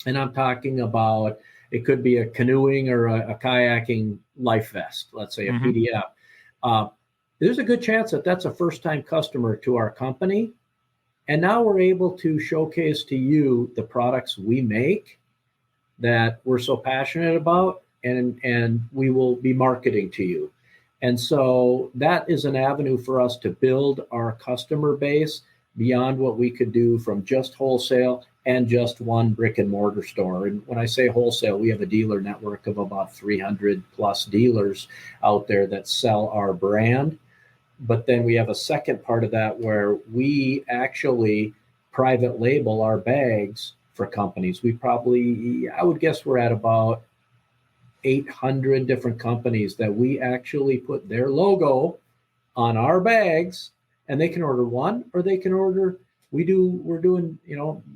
and I'm talking about, it could be a canoeing or a kayaking life vest, let's say a PDF. There's a good chance that that's a first-time customer to our company. And now we're able to showcase to you the products we make that we're so passionate about, and we will be marketing to you. And so that is an avenue for us to build our customer base beyond what we could do from just wholesale and just one brick and mortar store. And when I say wholesale, we have a dealer network of about 300 plus dealers out there that sell our brand. But then we have a second part of that where we actually private label our bags for companies. I would guess we're at about 800 different companies that we actually put their logo on our bags. And they can order one, or they can order, we're doing,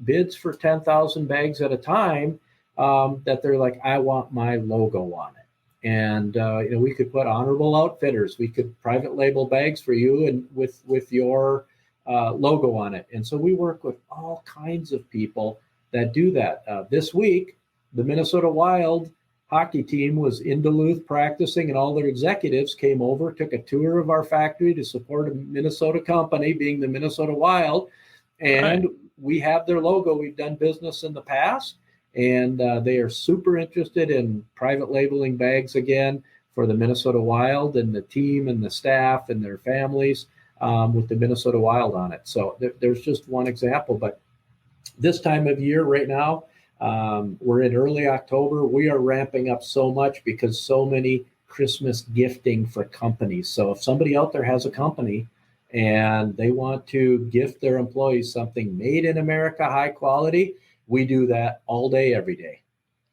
bids for 10,000 bags at a time, that they're like, I want my logo on it. And, we could put Honorable Outfitters, we could private label bags for you and with your logo on it. And so we work with all kinds of people that do that. This week, the Minnesota Wild hockey team was in Duluth practicing, and all their executives came over, took a tour of our factory to support a Minnesota company, being the Minnesota Wild. And we have their logo. We've done business in the past, and they are super interested in private labeling bags again for the Minnesota Wild and the team and the staff and their families, with the Minnesota Wild on it. So there's just one example. But this time of year right now, we're in early October. We are ramping up so much because so many Christmas gifting for companies. So if somebody out there has a company and they want to gift their employees something made in America, high quality, we do that all day, every day.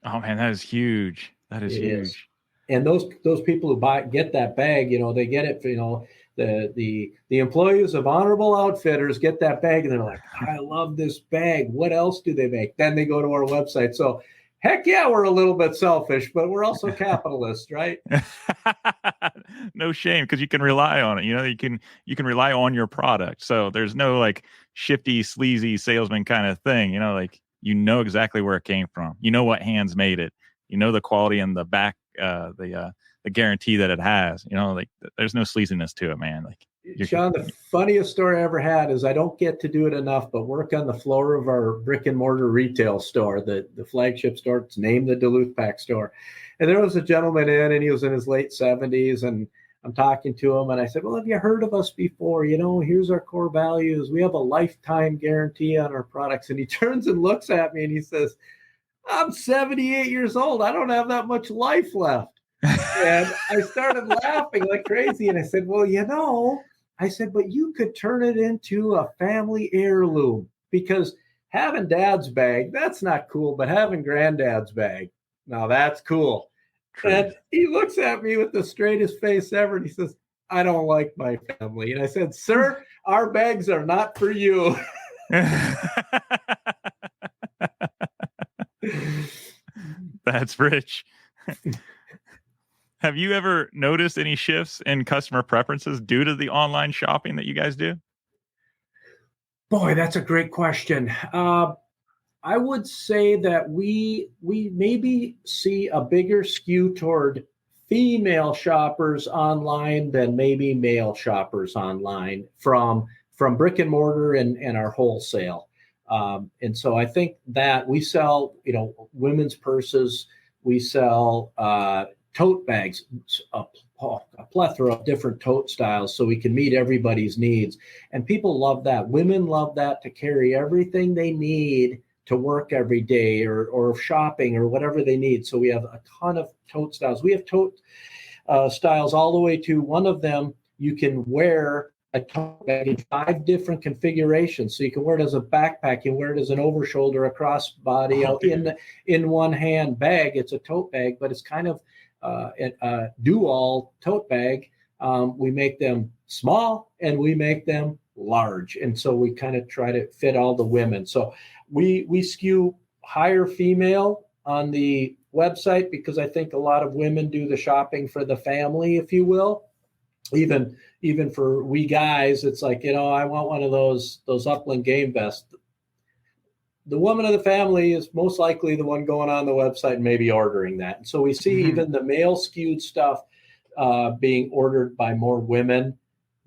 Oh man, that is huge. That is huge. And those people who get that bag, they get it for, the employees of Honorable Outfitters get that bag and they're like, I love this bag. What else do they make? Then they go to our website. So heck yeah, we're a little bit selfish, but we're also capitalists, right? No shame, because you can rely on it. You can rely on your product. So there's no like shifty, sleazy salesman kind of thing. Like exactly where it came from. What hands made it. The quality and the back, the guarantee that it has. Like there's no sleaziness to it, man. Like Sean, the funniest story I ever had is I don't get to do it enough, but work on the floor of our brick and mortar retail store, the flagship store. It's named the Duluth Pack store. And there was a gentleman and he was in his late 70s, and I'm talking to him and I said, well, have you heard of us before? Here's our core values. We have a lifetime guarantee on our products. And he turns and looks at me and he says, I'm 78 years old. I don't have that much life left. And I started laughing like crazy. And I said, well, but you could turn it into a family heirloom, because having dad's bag, that's not cool. But having granddad's bag, now that's cool. True. And he looks at me with the straightest face ever. And he says, I don't like my family. And I said, sir, our bags are not for you. That's rich. Have you ever noticed any shifts in customer preferences due to the online shopping that you guys do? Boy, that's a great question. I would say that we maybe see a bigger skew toward female shoppers online than maybe male shoppers online from brick and mortar and our wholesale. And so I think that we sell, women's purses, we sell tote bags, a plethora of different tote styles, so we can meet everybody's needs. And people love that. Women love that, to carry everything they need to work every day or shopping or whatever they need. So we have a ton of tote styles. We have tote styles all the way to one of them. You can wear a tote bag in 5 different configurations. So you can wear it as a backpack, you can wear it as an overshoulder, a crossbody, in one hand bag. It's a tote bag, but it's kind of a do-all tote bag. We make them small and we make them large. And so we kind of try to fit all the women. So we skew higher female on the website, because I think a lot of women do the shopping for the family, if you will. Even for we guys, it's like, I want one of those Upland game vests. The woman of the family is most likely the one going on the website and maybe ordering that. And so we see even the male skewed stuff being ordered by more women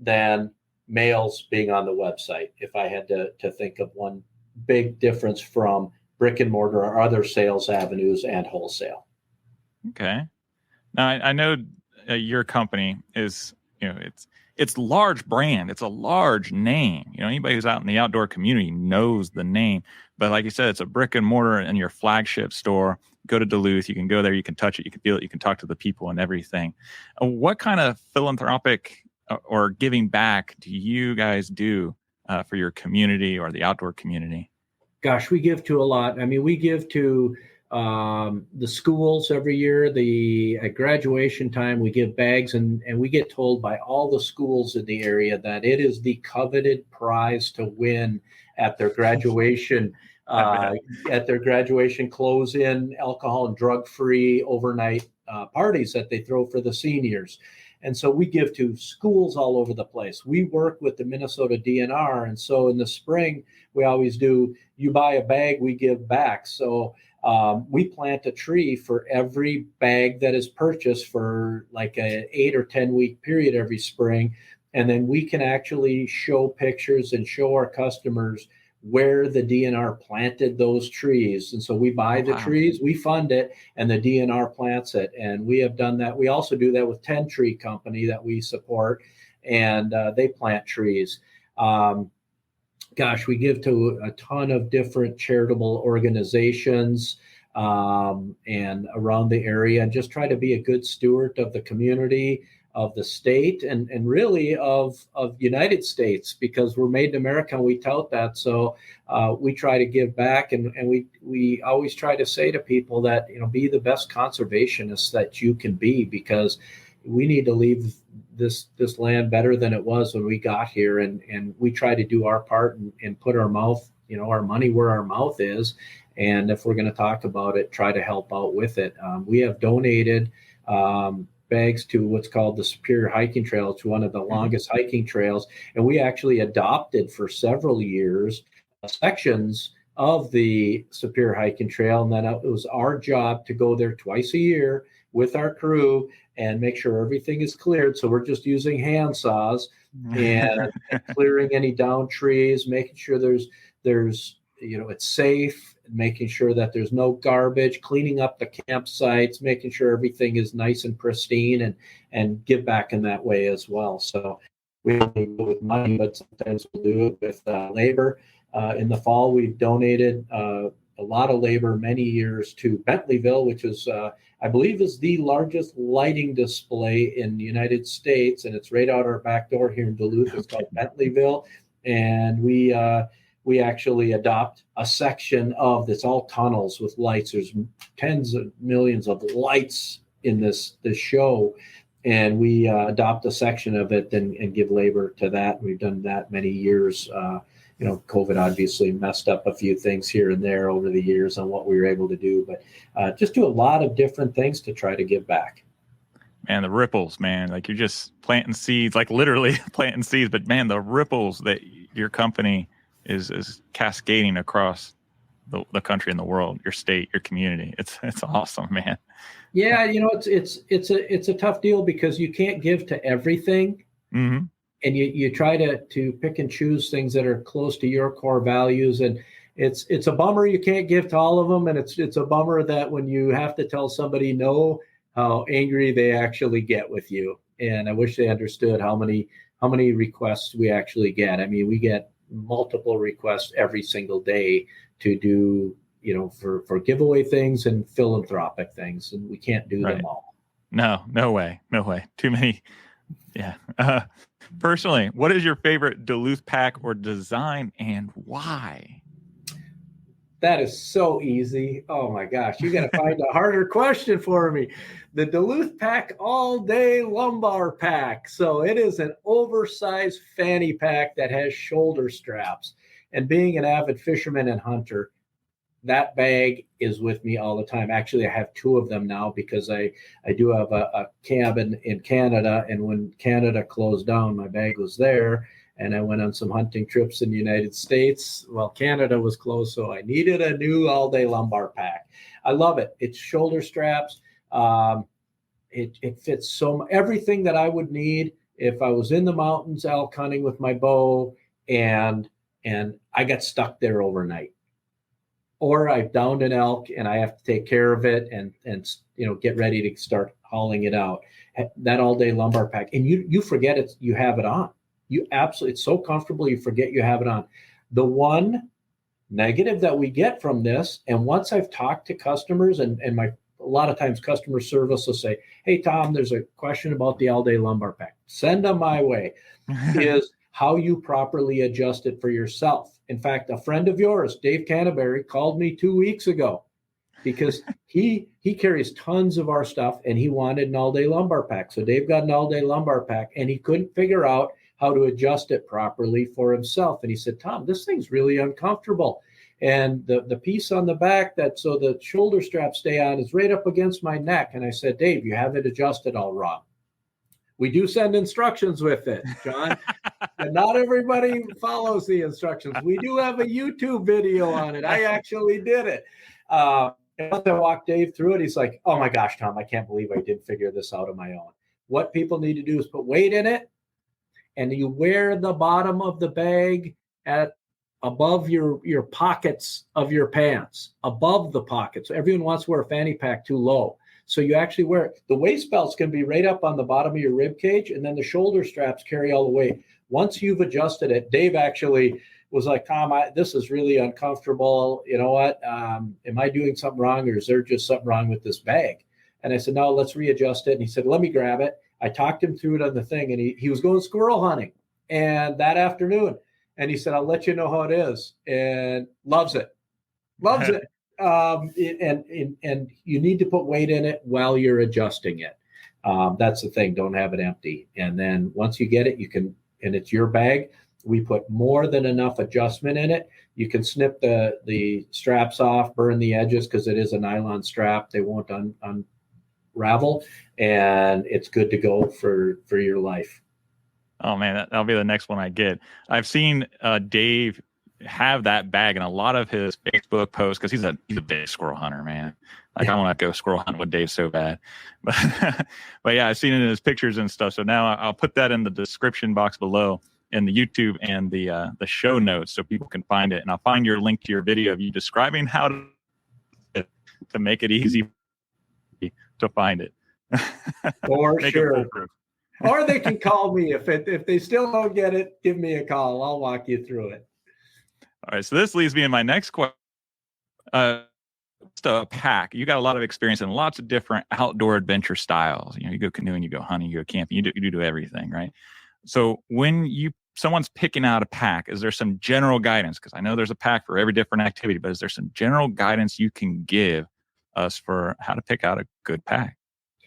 than males being on the website, if I had to think of one big difference from brick and mortar or other sales avenues and wholesale. Okay. Now I know your company is, it's large brand. It's a large name. Anybody who's out in the outdoor community knows the name. But like you said, it's a brick and mortar and your flagship store. Go to Duluth. You can go there. You can touch it. You can feel it. You can talk to the people and everything. What kind of philanthropic or giving back do you guys do for your community or the outdoor community? Gosh, we give to a lot. I mean, we give to the schools every year. At graduation time, we give bags, and we get told by all the schools in the area that it is the coveted prize to win at their graduation close-in alcohol and drug-free overnight parties that they throw for the seniors. And so we give to schools all over the place. We work with the Minnesota DNR. And so in the spring, we always do, you buy a bag, we give back. So we plant a tree for every bag that is purchased for like an 8 or 10 week period every spring. And then we can actually show pictures and show our customers where the DNR planted those trees. And so we buy the trees, we fund it, and the DNR plants it. And we have done that. We also do that with 10 Tree Company that we support, and they plant trees. We give to a ton of different charitable organizations and around the area, and just try to be a good steward of the community. the state and really of United States, because we're made in America and we tout that. So we try to give back, and we always try to say to people that, be the best conservationists that you can be, because we need to leave this land better than it was when we got here, and we try to do our part and put our money where our mouth is. And if we're going to talk about it, try to help out with it. We have donated bags to what's called the Superior Hiking Trail. It's one of the longest hiking trails. And we actually adopted for several years sections of the Superior Hiking Trail. And then it was our job to go there twice a year with our crew and make sure everything is cleared. So we're just using hand saws and clearing any down trees, making sure there's it's safe, making sure that there's no garbage, cleaning up the campsites, making sure everything is nice and pristine, and give back in that way as well. So we don't do it with money, but sometimes we'll do it with labor. In the fall, we've donated a lot of labor many years to Bentleyville, which is, I believe, is the largest lighting display in the United States. And it's right out our back door here in Duluth. It's called Bentleyville. And we actually adopt a section of this, all tunnels with lights. There's tens of millions of lights in this show. And we adopt a section of it and give labor to that. We've done that many years. COVID obviously messed up a few things here and there over the years on what we were able to do, but just do a lot of different things to try to give back. Man, the ripples, man, like you're just planting seeds, like literally planting seeds, but man, the ripples that your company is cascading across the country and the world, your state, your community. It's awesome, man. Yeah. It's a tough deal because you can't give to everything. Mm-hmm. And you try to pick and choose things that are close to your core values. And it's a bummer you can't give to all of them. And it's a bummer that when you have to tell somebody no, how angry they actually get with you. And I wish they understood how many requests we actually get. I mean, we get multiple requests every single day to do, for giveaway things and philanthropic things. And we can't do them all. No way. Too many. Yeah. Personally, what is your favorite Duluth pack or design and why? That is so easy. Oh my gosh. You got to find a harder question for me. The Duluth Pack All Day Lumbar Pack. So it is an oversized fanny pack that has shoulder straps. And being an avid fisherman and hunter, that bag is with me all the time. Actually, I have two of them now because I do have a cabin in Canada. And when Canada closed down, my bag was there. And I went on some hunting trips in the United States. Well, Canada was closed, so I needed a new all-day lumbar pack. I love it. It's shoulder straps. It fits everything that I would need if I was in the mountains elk hunting with my bow and I got stuck there overnight. Or I've downed an elk and I have to take care of it and get ready to start hauling it out. That all-day lumbar pack. And you forget it, you have it on. It's so comfortable, you forget you have it on. The one negative that we get from this, and once I've talked to customers and a lot of times customer service will say, "Hey, Tom, there's a question about the all-day lumbar pack." Send them my way. Is how you properly adjust it for yourself. In fact, a friend of yours, Dave Canterbury, called me 2 weeks ago because he carries tons of our stuff and he wanted an all-day lumbar pack. So Dave got an all-day lumbar pack and he couldn't figure out how to adjust it properly for himself. And he said, "Tom, this thing's really uncomfortable. And the piece on the back so the shoulder straps stay on is right up against my neck." And I said, "Dave, you have it adjusted all wrong." We do send instructions with it, John, but not everybody follows the instructions. We do have a YouTube video on it. I actually did it. And once I walked Dave through it, he's like, "Oh my gosh, Tom, I can't believe I didn't figure this out on my own." What people need to do is put weight in it, and you wear the bottom of the bag at above your pockets of your pants, above the pockets. Everyone wants to wear a fanny pack too low. So you actually wear it. The waist belts can be right up on the bottom of your rib cage, and then the shoulder straps carry all the way. Once you've adjusted it, Dave actually was like, "Tom, this is really uncomfortable. You know what? Am I doing something wrong, or is there just something wrong with this bag?" And I said, no, let's readjust it. And he said, let me grab it. I talked him through it on the thing, and he was going squirrel hunting and that afternoon. And he said, I'll let you know how it is, and loves it. And you need to put weight in it while you're adjusting it. That's the thing. Don't have it empty. And then once you get it, you can, and it's your bag. We put more than enough adjustment in it. You can snip the straps off, burn the edges because it is a nylon strap. They won't unravel, and it's good to go for your life. Oh man, that'll be the next one I get. I've seen Dave have that bag in a lot of his Facebook posts because he's a big squirrel hunter, man. Like I want to go squirrel hunt with Dave so bad, but yeah, I've seen it in his pictures and stuff. So now I'll put that in the description box below in the YouTube and the show notes so people can find it. And I'll find your link to your video of you describing how to make it easy to find it. For sure. Or they can call me if they still don't get it. Give me a call. I'll walk you through it. All right. So this leads me in my next question. Just a pack. You got a lot of experience in lots of different outdoor adventure styles. You know, you go canoeing, you go hunting, you go camping, you do everything, right? So when someone's picking out a pack, is there some general guidance? Because I know there's a pack for every different activity, but is there some general guidance you can give us for how to pick out a good pack?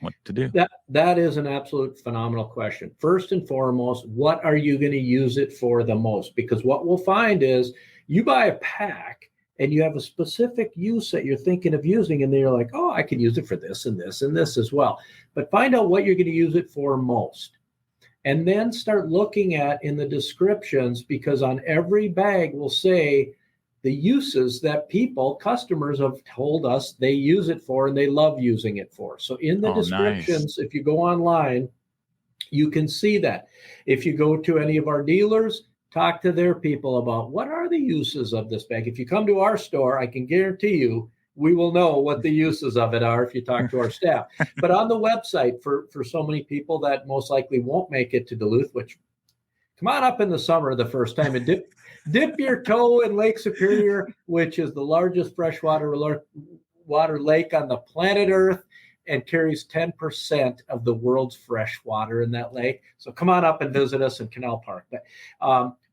What to do? That is an absolute phenomenal question. First and foremost, what are you going to use it for the most? Because what we'll find is you buy a pack and you have a specific use that you're thinking of using, and then you're like, oh, I can use it for this and this and this as well. But find out what you're going to use it for most. And then start looking at in the descriptions, because on every bag will say the uses that customers have told us they use it for and they love using it for. So in the descriptions, If you go online, you can see that. If you go to any of our dealers, talk to their people about what are the uses of this bag. If you come to our store, I can guarantee you we will know what the uses of it are if you talk to our staff. But on the website, for so many people that most likely won't make it to Duluth, which come on up in the summer the first time and dip your toe in Lake Superior, which is the largest freshwater water lake on the planet Earth and carries 10% of the world's fresh water in that lake. So come on up and visit us in Canal Park. But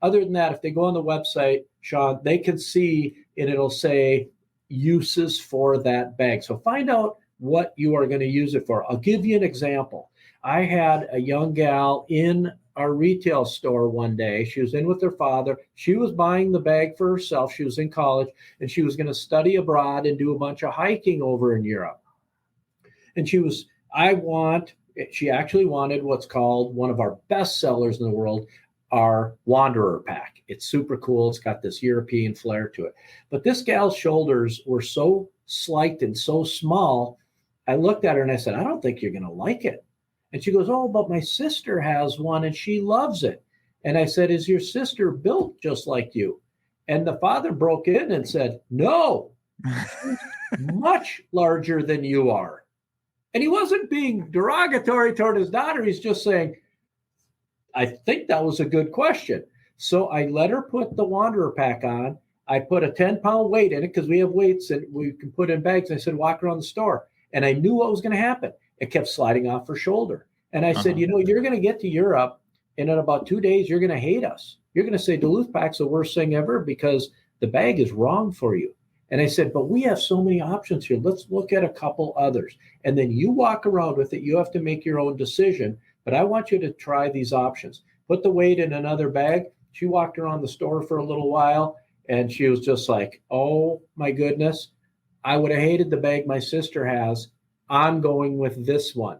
other than that, if they go on the website, Sean, they can see, and it'll say uses for that bag. So find out what you are going to use it for. I'll give you an example. I had a young gal in our retail store one day. She was in with her father. She was buying the bag for herself. She was in college, and she was going to study abroad and do a bunch of hiking over in Europe. And she actually wanted what's called one of our best sellers in the world, our Wanderer pack. It's super cool. It's got this European flair to it. But this gal's shoulders were so slight and so small, I looked at her and I said, I don't think you're going to like it. And she goes, oh, but my sister has one and she loves it. And I said, is your sister built just like you? And the father broke in and said, no, much larger than you are. And he wasn't being derogatory toward his daughter. He's just saying, I think that was a good question. So I let her put the Wanderer pack on. I put a 10-pound weight in it because we have weights and we can put in bags. I said, walk around the store. And I knew what was going to happen. It kept sliding off her shoulder. And I said, you're going to get to Europe, and in about 2 days, you're going to hate us. You're going to say Duluth pack's the worst thing ever because the bag is wrong for you. And I said, but we have so many options here. Let's look at a couple others. And then you walk around with it. You have to make your own decision. But I want you to try these options. Put the weight in another bag. She walked around the store for a little while, and she was just like, oh, my goodness. I would have hated the bag my sister has. I'm going with this one.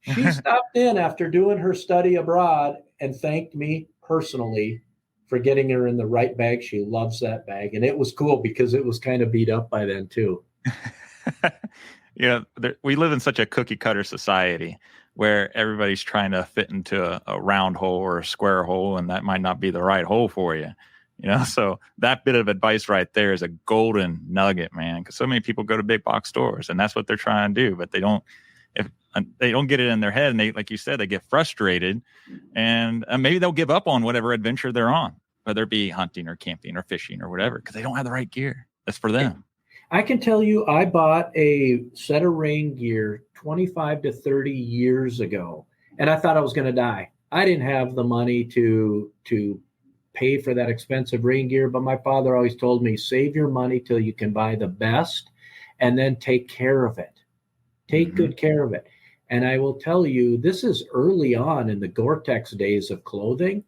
She stopped in after doing her study abroad and thanked me personally for getting her in the right bag. She loves that bag. And it was cool because it was kind of beat up by then too. We live in such a cookie cutter society where everybody's trying to fit into a round hole or a square hole, and that might not be the right hole for you. So that bit of advice right there is a golden nugget, man, because so many people go to big box stores and that's what they're trying to do, but they don't get it in their head, and they, like you said, they get frustrated, and maybe they'll give up on whatever adventure they're on, whether it be hunting or camping or fishing or whatever, because they don't have the right gear that's for them. I can tell you, I bought a set of rain gear 25 to 30 years ago, and I thought I was going to die. I didn't have the money to pay for that expensive rain gear, but my father always told me, save your money till you can buy the best, and then take care of it. Take good care of it. And I will tell you, this is early on in the Gore-Tex days of clothing.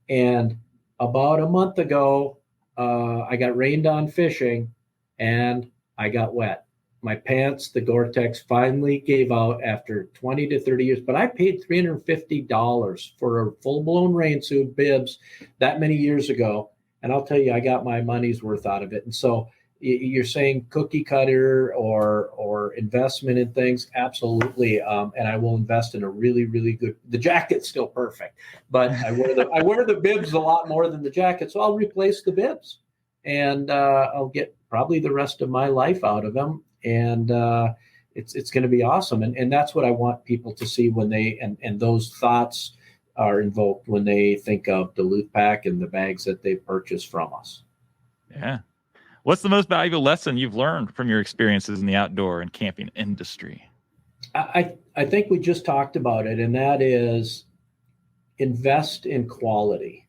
And about a month ago, I got rained on fishing and I got wet. My pants, the Gore-Tex, finally gave out after 20 to 30 years. But I paid $350 for a full-blown rain suit, bibs, that many years ago. And I'll tell you, I got my money's worth out of it. And so you're saying cookie cutter or investment in things, absolutely. And I will invest in a really, really good. The jacket's still perfect, but I wear the bibs a lot more than the jacket, so I'll replace the bibs, and I'll get probably the rest of my life out of them, and it's going to be awesome. And that's what I want people to see when they and those thoughts are invoked when they think of Duluth Pack and the bags that they purchase from us. Yeah. What's the most valuable lesson you've learned from your experiences in the outdoor and camping industry? I think we just talked about it, and that is invest in quality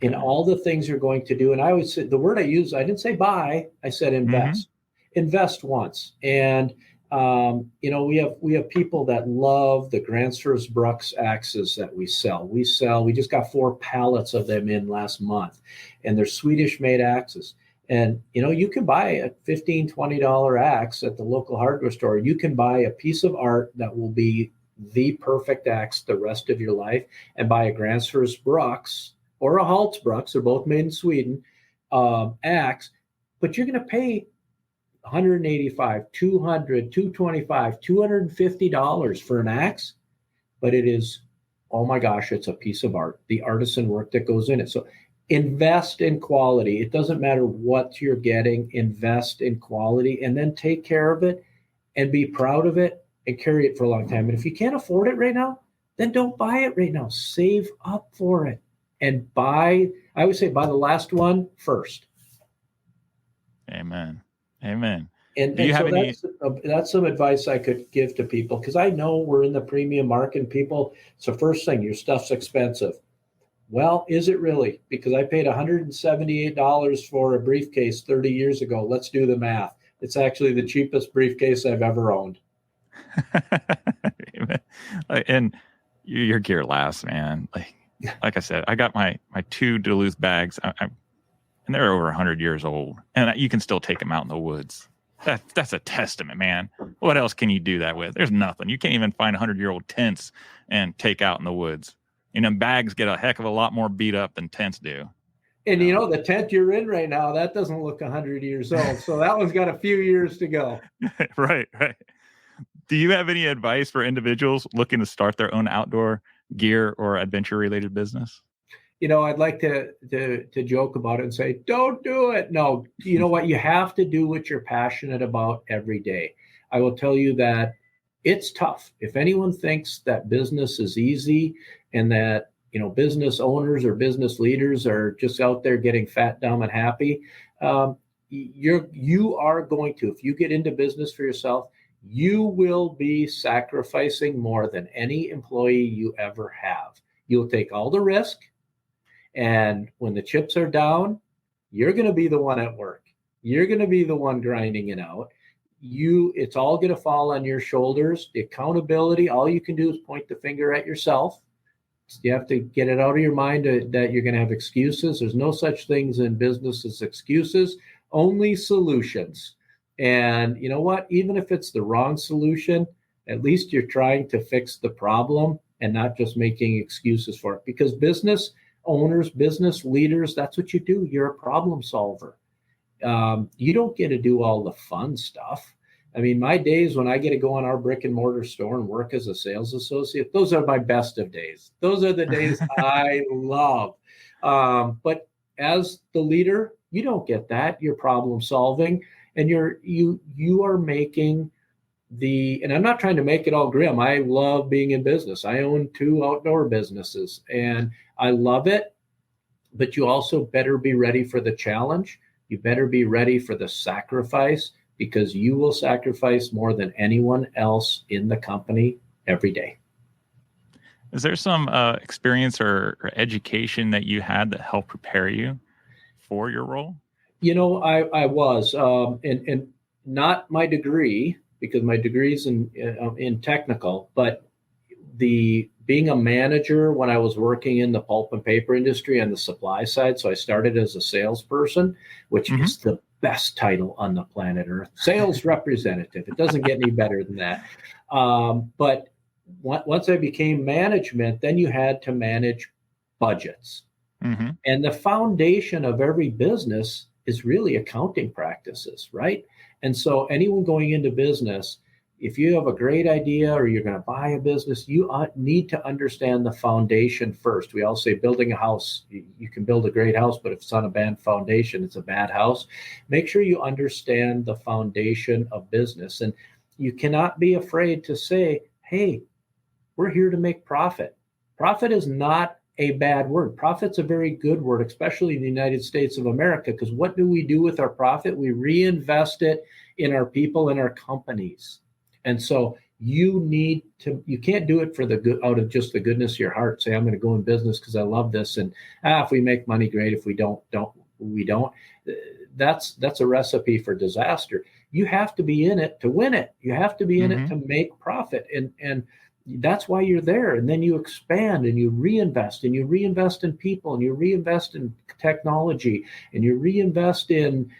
in all the things you're going to do. And I always say, the word I use, I didn't say buy, I said invest. Invest once. And we have people that love the Graniteware Brooks axes that we sell. We just got 4 pallets of them in last month, and they're Swedish made axes. And, you can buy a $15, $20 axe at the local hardware store. You can buy a piece of art that will be the perfect axe the rest of your life, and buy a Graniteware Brooks or a Halsbrooks, they're both made in Sweden, axe, but you're going to pay $185, $200, $225, $250 for an axe, but it is, oh my gosh, it's a piece of art, the artisan work that goes in it. So invest in quality. It doesn't matter what you're getting, invest in quality, and then take care of it and be proud of it and carry it for a long time. And if you can't afford it right now, then don't buy it right now. Save up for it and I would say buy the last one first. Amen. Amen. And that's some advice I could give to people, because I know we're in the premium market and people, so first thing, your stuff's expensive. Well, is it really? Because I paid $178 for a briefcase 30 years ago. Let's do the math. It's actually the cheapest briefcase I've ever owned. And your gear lasts, man. Like I said, I got my 2 Duluth bags, and they're over 100 years old, and you can still take them out in the woods. That's a testament, man. What else can you do that with? There's nothing. You can't even find 100-year-old tents and take out in the woods. Bags get a heck of a lot more beat up than tents do. And the tent you're in right now, that doesn't look 100 years old. So that one's got a few years to go. Right. Do you have any advice for individuals looking to start their own outdoor gear or adventure related business? I'd like to joke about it and say, don't do it. No, you know what? You have to do what you're passionate about every day. I will tell you that it's tough. If anyone thinks that business is easy and that, business owners or business leaders are just out there getting fat, dumb, and happy, you are going to, if you get into business for yourself, you will be sacrificing more than any employee you ever have. You'll take all the risk. And when the chips are down, you're going to be the one at work. You're going to be the one grinding it out. It's all going to fall on your shoulders. The accountability, all you can do is point the finger at yourself. You have to get it out of your mind that you're going to have excuses. There's no such things in business as excuses, only solutions. And you know what? Even if it's the wrong solution, at least you're trying to fix the problem and not just making excuses for it. Because business owners, business leaders, that's what you do. You're a problem solver. You don't get to do all the fun stuff. I mean, my days when I get to go on our brick and mortar store and work as a sales associate, those are my best of days. Those are the days I love. But as the leader, you don't get that. You're problem solving, and you are making and I'm not trying to make it all grim. I love being in business. I own 2 outdoor businesses and I love it, but you also better be ready for the challenge, you better be ready for the sacrifice, because you will sacrifice more than anyone else in the company every day. Is there some experience or education that you had that helped prepare you for your role? I was, and not my degree, because my degree's in technical, but being a manager when I was working in the pulp and paper industry on the supply side. So I started as a salesperson, which is the best title on the planet Earth, sales representative. It doesn't get any better than that. But once I became management, then you had to manage budgets. And the foundation of every business is really accounting practices, right? And so anyone going into business, if you have a great idea or you're going to buy a business, you need to understand the foundation first. We all say building a house, you can build a great house, but if it's on a bad foundation, it's a bad house. Make sure you understand the foundation of business. And you cannot be afraid to say, hey, we're here to make profit. Profit is not a bad word. Profit's a very good word, especially in the United States of America, because what do we do with our profit? We reinvest it in our people and our companies. And so you can't do it for the good, out of just the goodness of your heart. Say, I'm going to go in business because I love this. And if we make money, great. If we don't, we don't. That's a recipe for disaster. You have to be in it to win it. You have to be in it to make profit. And that's why you're there. And then you expand and you reinvest in people, and you reinvest in technology, and you reinvest in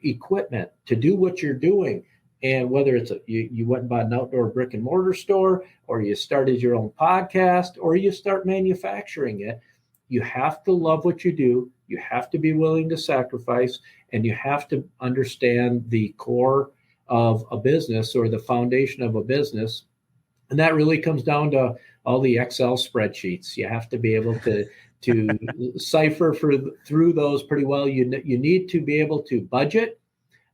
equipment to do what you're doing. And whether it's you went and bought an outdoor brick and mortar store, or you started your own podcast, or you start manufacturing it, you have to love what you do. You have to be willing to sacrifice, and you have to understand the core of a business, or the foundation of a business. And that really comes down to all the Excel spreadsheets. You have to be able to cipher through those pretty well. You need to be able to budget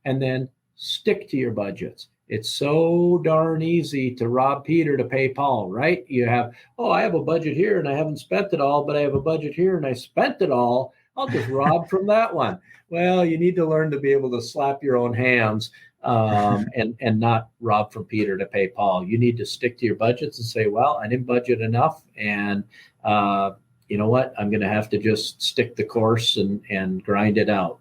and then stick to your budgets. It's so darn easy to rob Peter to pay Paul, right? You have, I have a budget here and I haven't spent it all, but I have a budget here and I spent it all. I'll just rob from that one. Well, you need to learn to be able to slap your own hands and not rob from Peter to pay Paul. You need to stick to your budgets and say, well, I didn't budget enough, and you know what? I'm going to have to just stick the course and grind it out.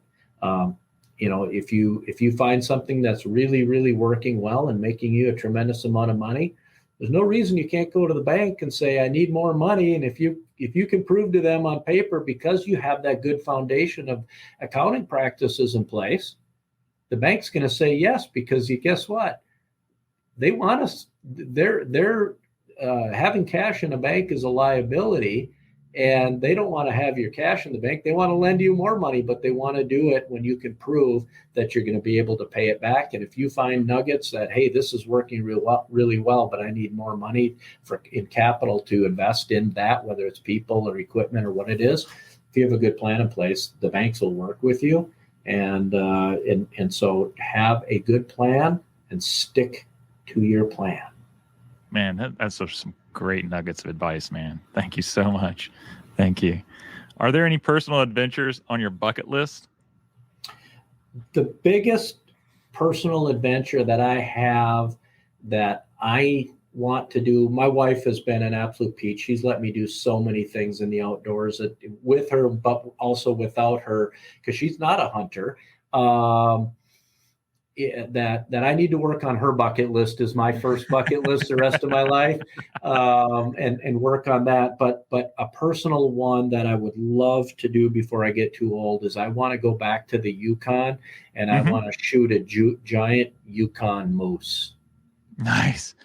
If you find something that's really, really working well and making you a tremendous amount of money, there's no reason you can't go to the bank and say, I need more money. And if you can prove to them on paper, because you have that good foundation of accounting practices in place, the bank's going to say yes, because guess what? They want us. They're having cash in a bank is a liability, and they don't want to have your cash in the bank. They want to lend you more money, but they want to do it when you can prove that you're going to be able to pay it back. And if you find nuggets that, hey, this is working really well, but I need more money in capital to invest in that, whether it's people or equipment or what it is, if you have a good plan in place, the banks will work with you. And so have a good plan and stick to your plan. Man, that's some great nuggets of advice, man. Thank you so much. Thank you. Are there any personal adventures on your bucket list? The biggest personal adventure that I have that I want to do, my wife has been an absolute peach. She's let me do so many things in the outdoors with her, but also without her, because she's not a hunter. That I need to work on her bucket list is my first bucket list the rest of my life, and work on that. But a personal one that I would love to do before I get too old is I want to go back to the Yukon, and I want to shoot a giant Yukon moose. Nice.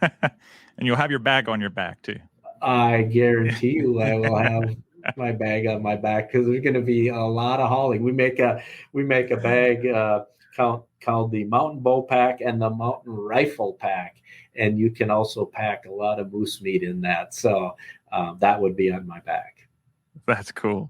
And you'll have your bag on your back too. I guarantee you I will have my bag on my back, because there's going to be a lot of hauling. We make a bag called the Mountain Bow Pack and the Mountain Rifle Pack, and you can also pack a lot of moose meat in that. So that would be on my back. That's cool.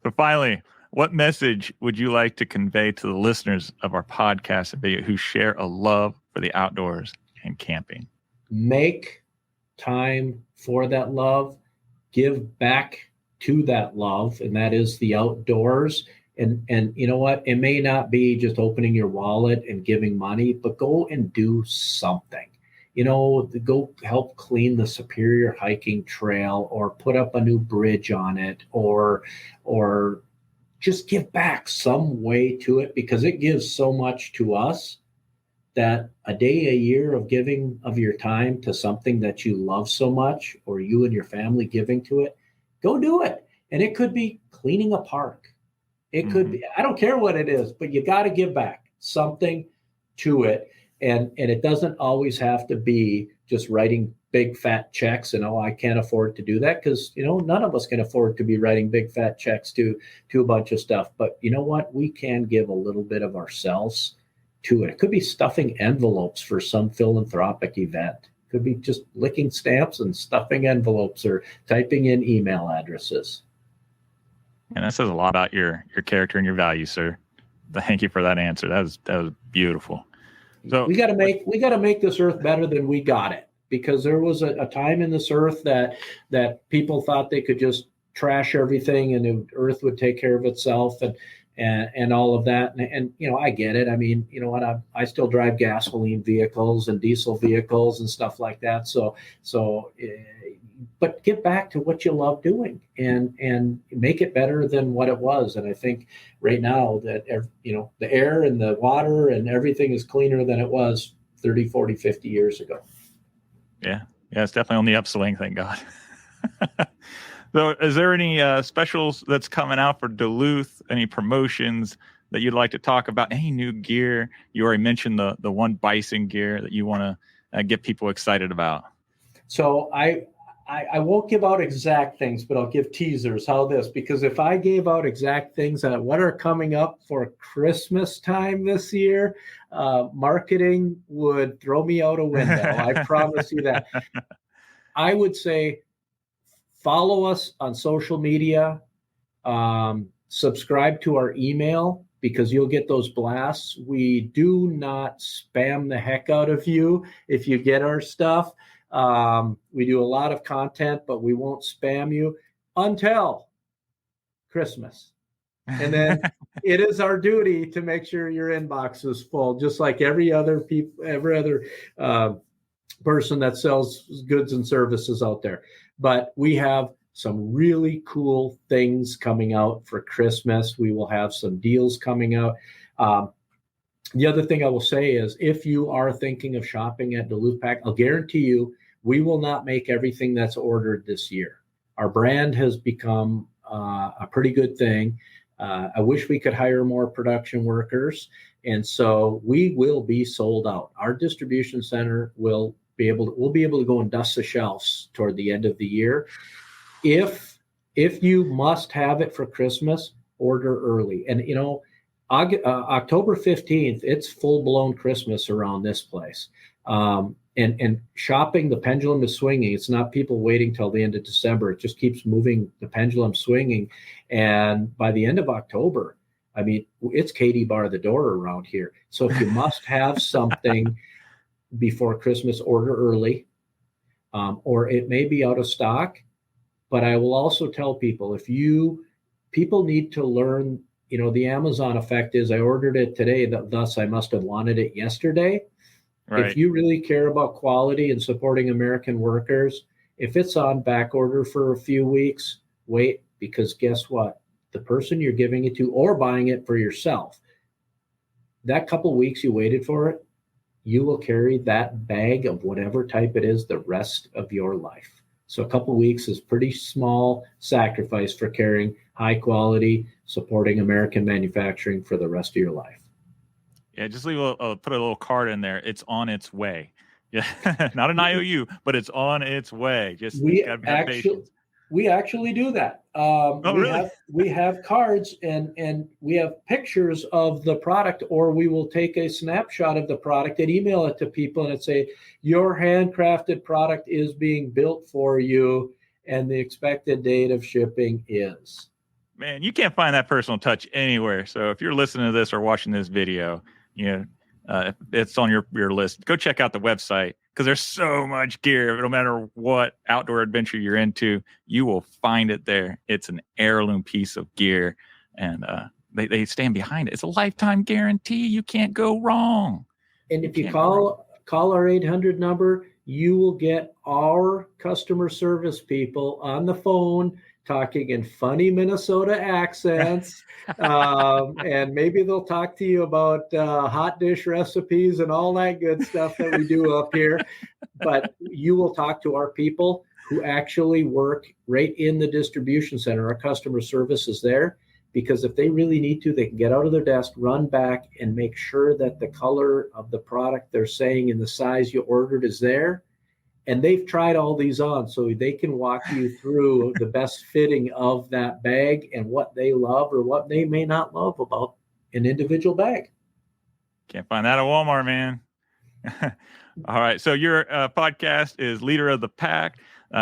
So finally, what message would you like to convey to the listeners of our podcast who share a love for the outdoors and camping? Make time for that love. Give back to that love, and that is the outdoors. And you know what? It may not be just opening your wallet and giving money, but go and do something. Go help clean the Superior hiking trail, or put up a new bridge on it, or just give back some way to it, because it gives so much to us that a day, a year of giving of your time to something that you love so much, or you and your family giving to it, go do it. And it could be cleaning a park. It could be, I don't care what it is, but you got to give back something to it. And it doesn't always have to be just writing big fat checks. And I can't afford to do that, because none of us can afford to be writing big fat checks to a bunch of stuff. But you know what? We can give a little bit of ourselves to it. It could be stuffing envelopes for some philanthropic event. It could be just licking stamps and stuffing envelopes, or typing in email addresses. And that says a lot about your character and your values, sir. Thank you for that answer. That was beautiful. So we got to make this earth better than we got it, because there was a time in this earth that people thought they could just trash everything and the earth would take care of itself and all of that. And I get it. I mean, you know what? I still drive gasoline vehicles and diesel vehicles and stuff like that. But get back to what you love doing and make it better than what it was. And I think right now that, the air and the water and everything is cleaner than it was 30, 40, 50 years ago. Yeah. It's definitely on the upswing. Thank God. So is there any specials that's coming out for Duluth? Any promotions that you'd like to talk about? Any new gear? You already mentioned the one bison gear that you want to get people excited about. So I won't give out exact things, but I'll give teasers. Because if I gave out exact things on what are coming up for Christmas time this year, marketing would throw me out a window. I promise you that. I would say follow us on social media, subscribe to our email, because you'll get those blasts. We do not spam the heck out of you if you get our stuff. We do a lot of content, but we won't spam you until Christmas. And then it is our duty to make sure your inbox is full, just like every other person that sells goods and services out there. But we have some really cool things coming out for Christmas. We will have some deals coming out. The other thing I will say is, if you are thinking of shopping at Duluth Pack, I'll guarantee you, we will not make everything that's ordered this year. Our brand has become a pretty good thing. I wish we could hire more production workers. And so we will be sold out. Our distribution center we'll be able to go and dust the shelves toward the end of the year. If you must have it for Christmas, order early. And October 15th, it's full-blown Christmas around this place. And shopping, the pendulum is swinging. It's not people waiting till the end of December. It just keeps moving, the pendulum swinging. And by the end of October, I mean, it's Katie bar the door around here. So if you must have something before Christmas, order early, or it may be out of stock. But I will also tell people, people need to learn, the Amazon effect is, I ordered it today, thus I must have wanted it yesterday. Right. If you really care about quality and supporting American workers, if it's on back order for a few weeks, wait, because guess what? The person you're giving it to or buying it for yourself, that couple weeks you waited for it, you will carry that bag of whatever type it is the rest of your life. So a couple weeks is pretty small sacrifice for carrying high quality, supporting American manufacturing for the rest of your life. Yeah, just put a little card in there. It's on its way. Yeah, not an IOU, but it's on its way. Just have patience. We actually do that. Really? We have cards and we have pictures of the product, or we will take a snapshot of the product and email it to people and say, your handcrafted product is being built for you and the expected date of shipping is. Man, you can't find that personal touch anywhere. So if you're listening to this or watching this video, if it's on your list, go check out the website, because there's so much gear. No matter what outdoor adventure you're into, you will find it there. It's an heirloom piece of gear, and they stand behind it. It's a lifetime guarantee. You can't go wrong. And if you call our 800 number, you will get our customer service people on the phone talking in funny Minnesota accents. And maybe they'll talk to you about hot dish recipes and all that good stuff that we do up here. But you will talk to our people who actually work right in the distribution center. Our customer service is there, because if they really need to, they can get out of their desk, run back, and make sure that the color of the product they're saying in the size you ordered is there. And they've tried all these on, so they can walk you through the best fitting of that bag and what they love or what they may not love about an individual bag. Can't find that at Walmart, man. All right. So your podcast is Leader of the Pack.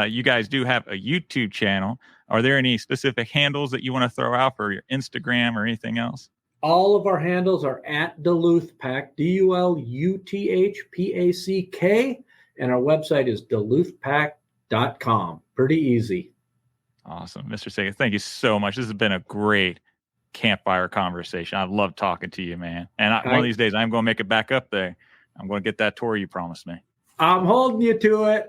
You guys do have a YouTube channel. Are there any specific handles that you want to throw out for your Instagram or anything else? All of our handles are at Duluth Pack, DULUTHPACK, and our website is duluthpack.com. Pretty easy. Awesome. Mr. Sega, thank you so much. This has been a great campfire conversation. I love talking to you, man. And one of these days, I'm going to make it back up there. I'm going to get that tour you promised me. I'm holding you to it.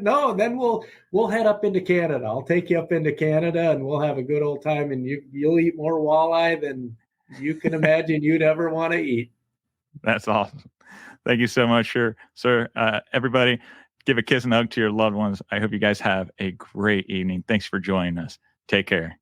No, then we'll head up into Canada. I'll take you up into Canada, and we'll have a good old time. And you'll eat more walleye than you can imagine you'd ever want to eat. That's awesome. Thank you so much, sir. Everybody, give a kiss and hug to your loved ones. I hope you guys have a great evening. Thanks for joining us. Take care.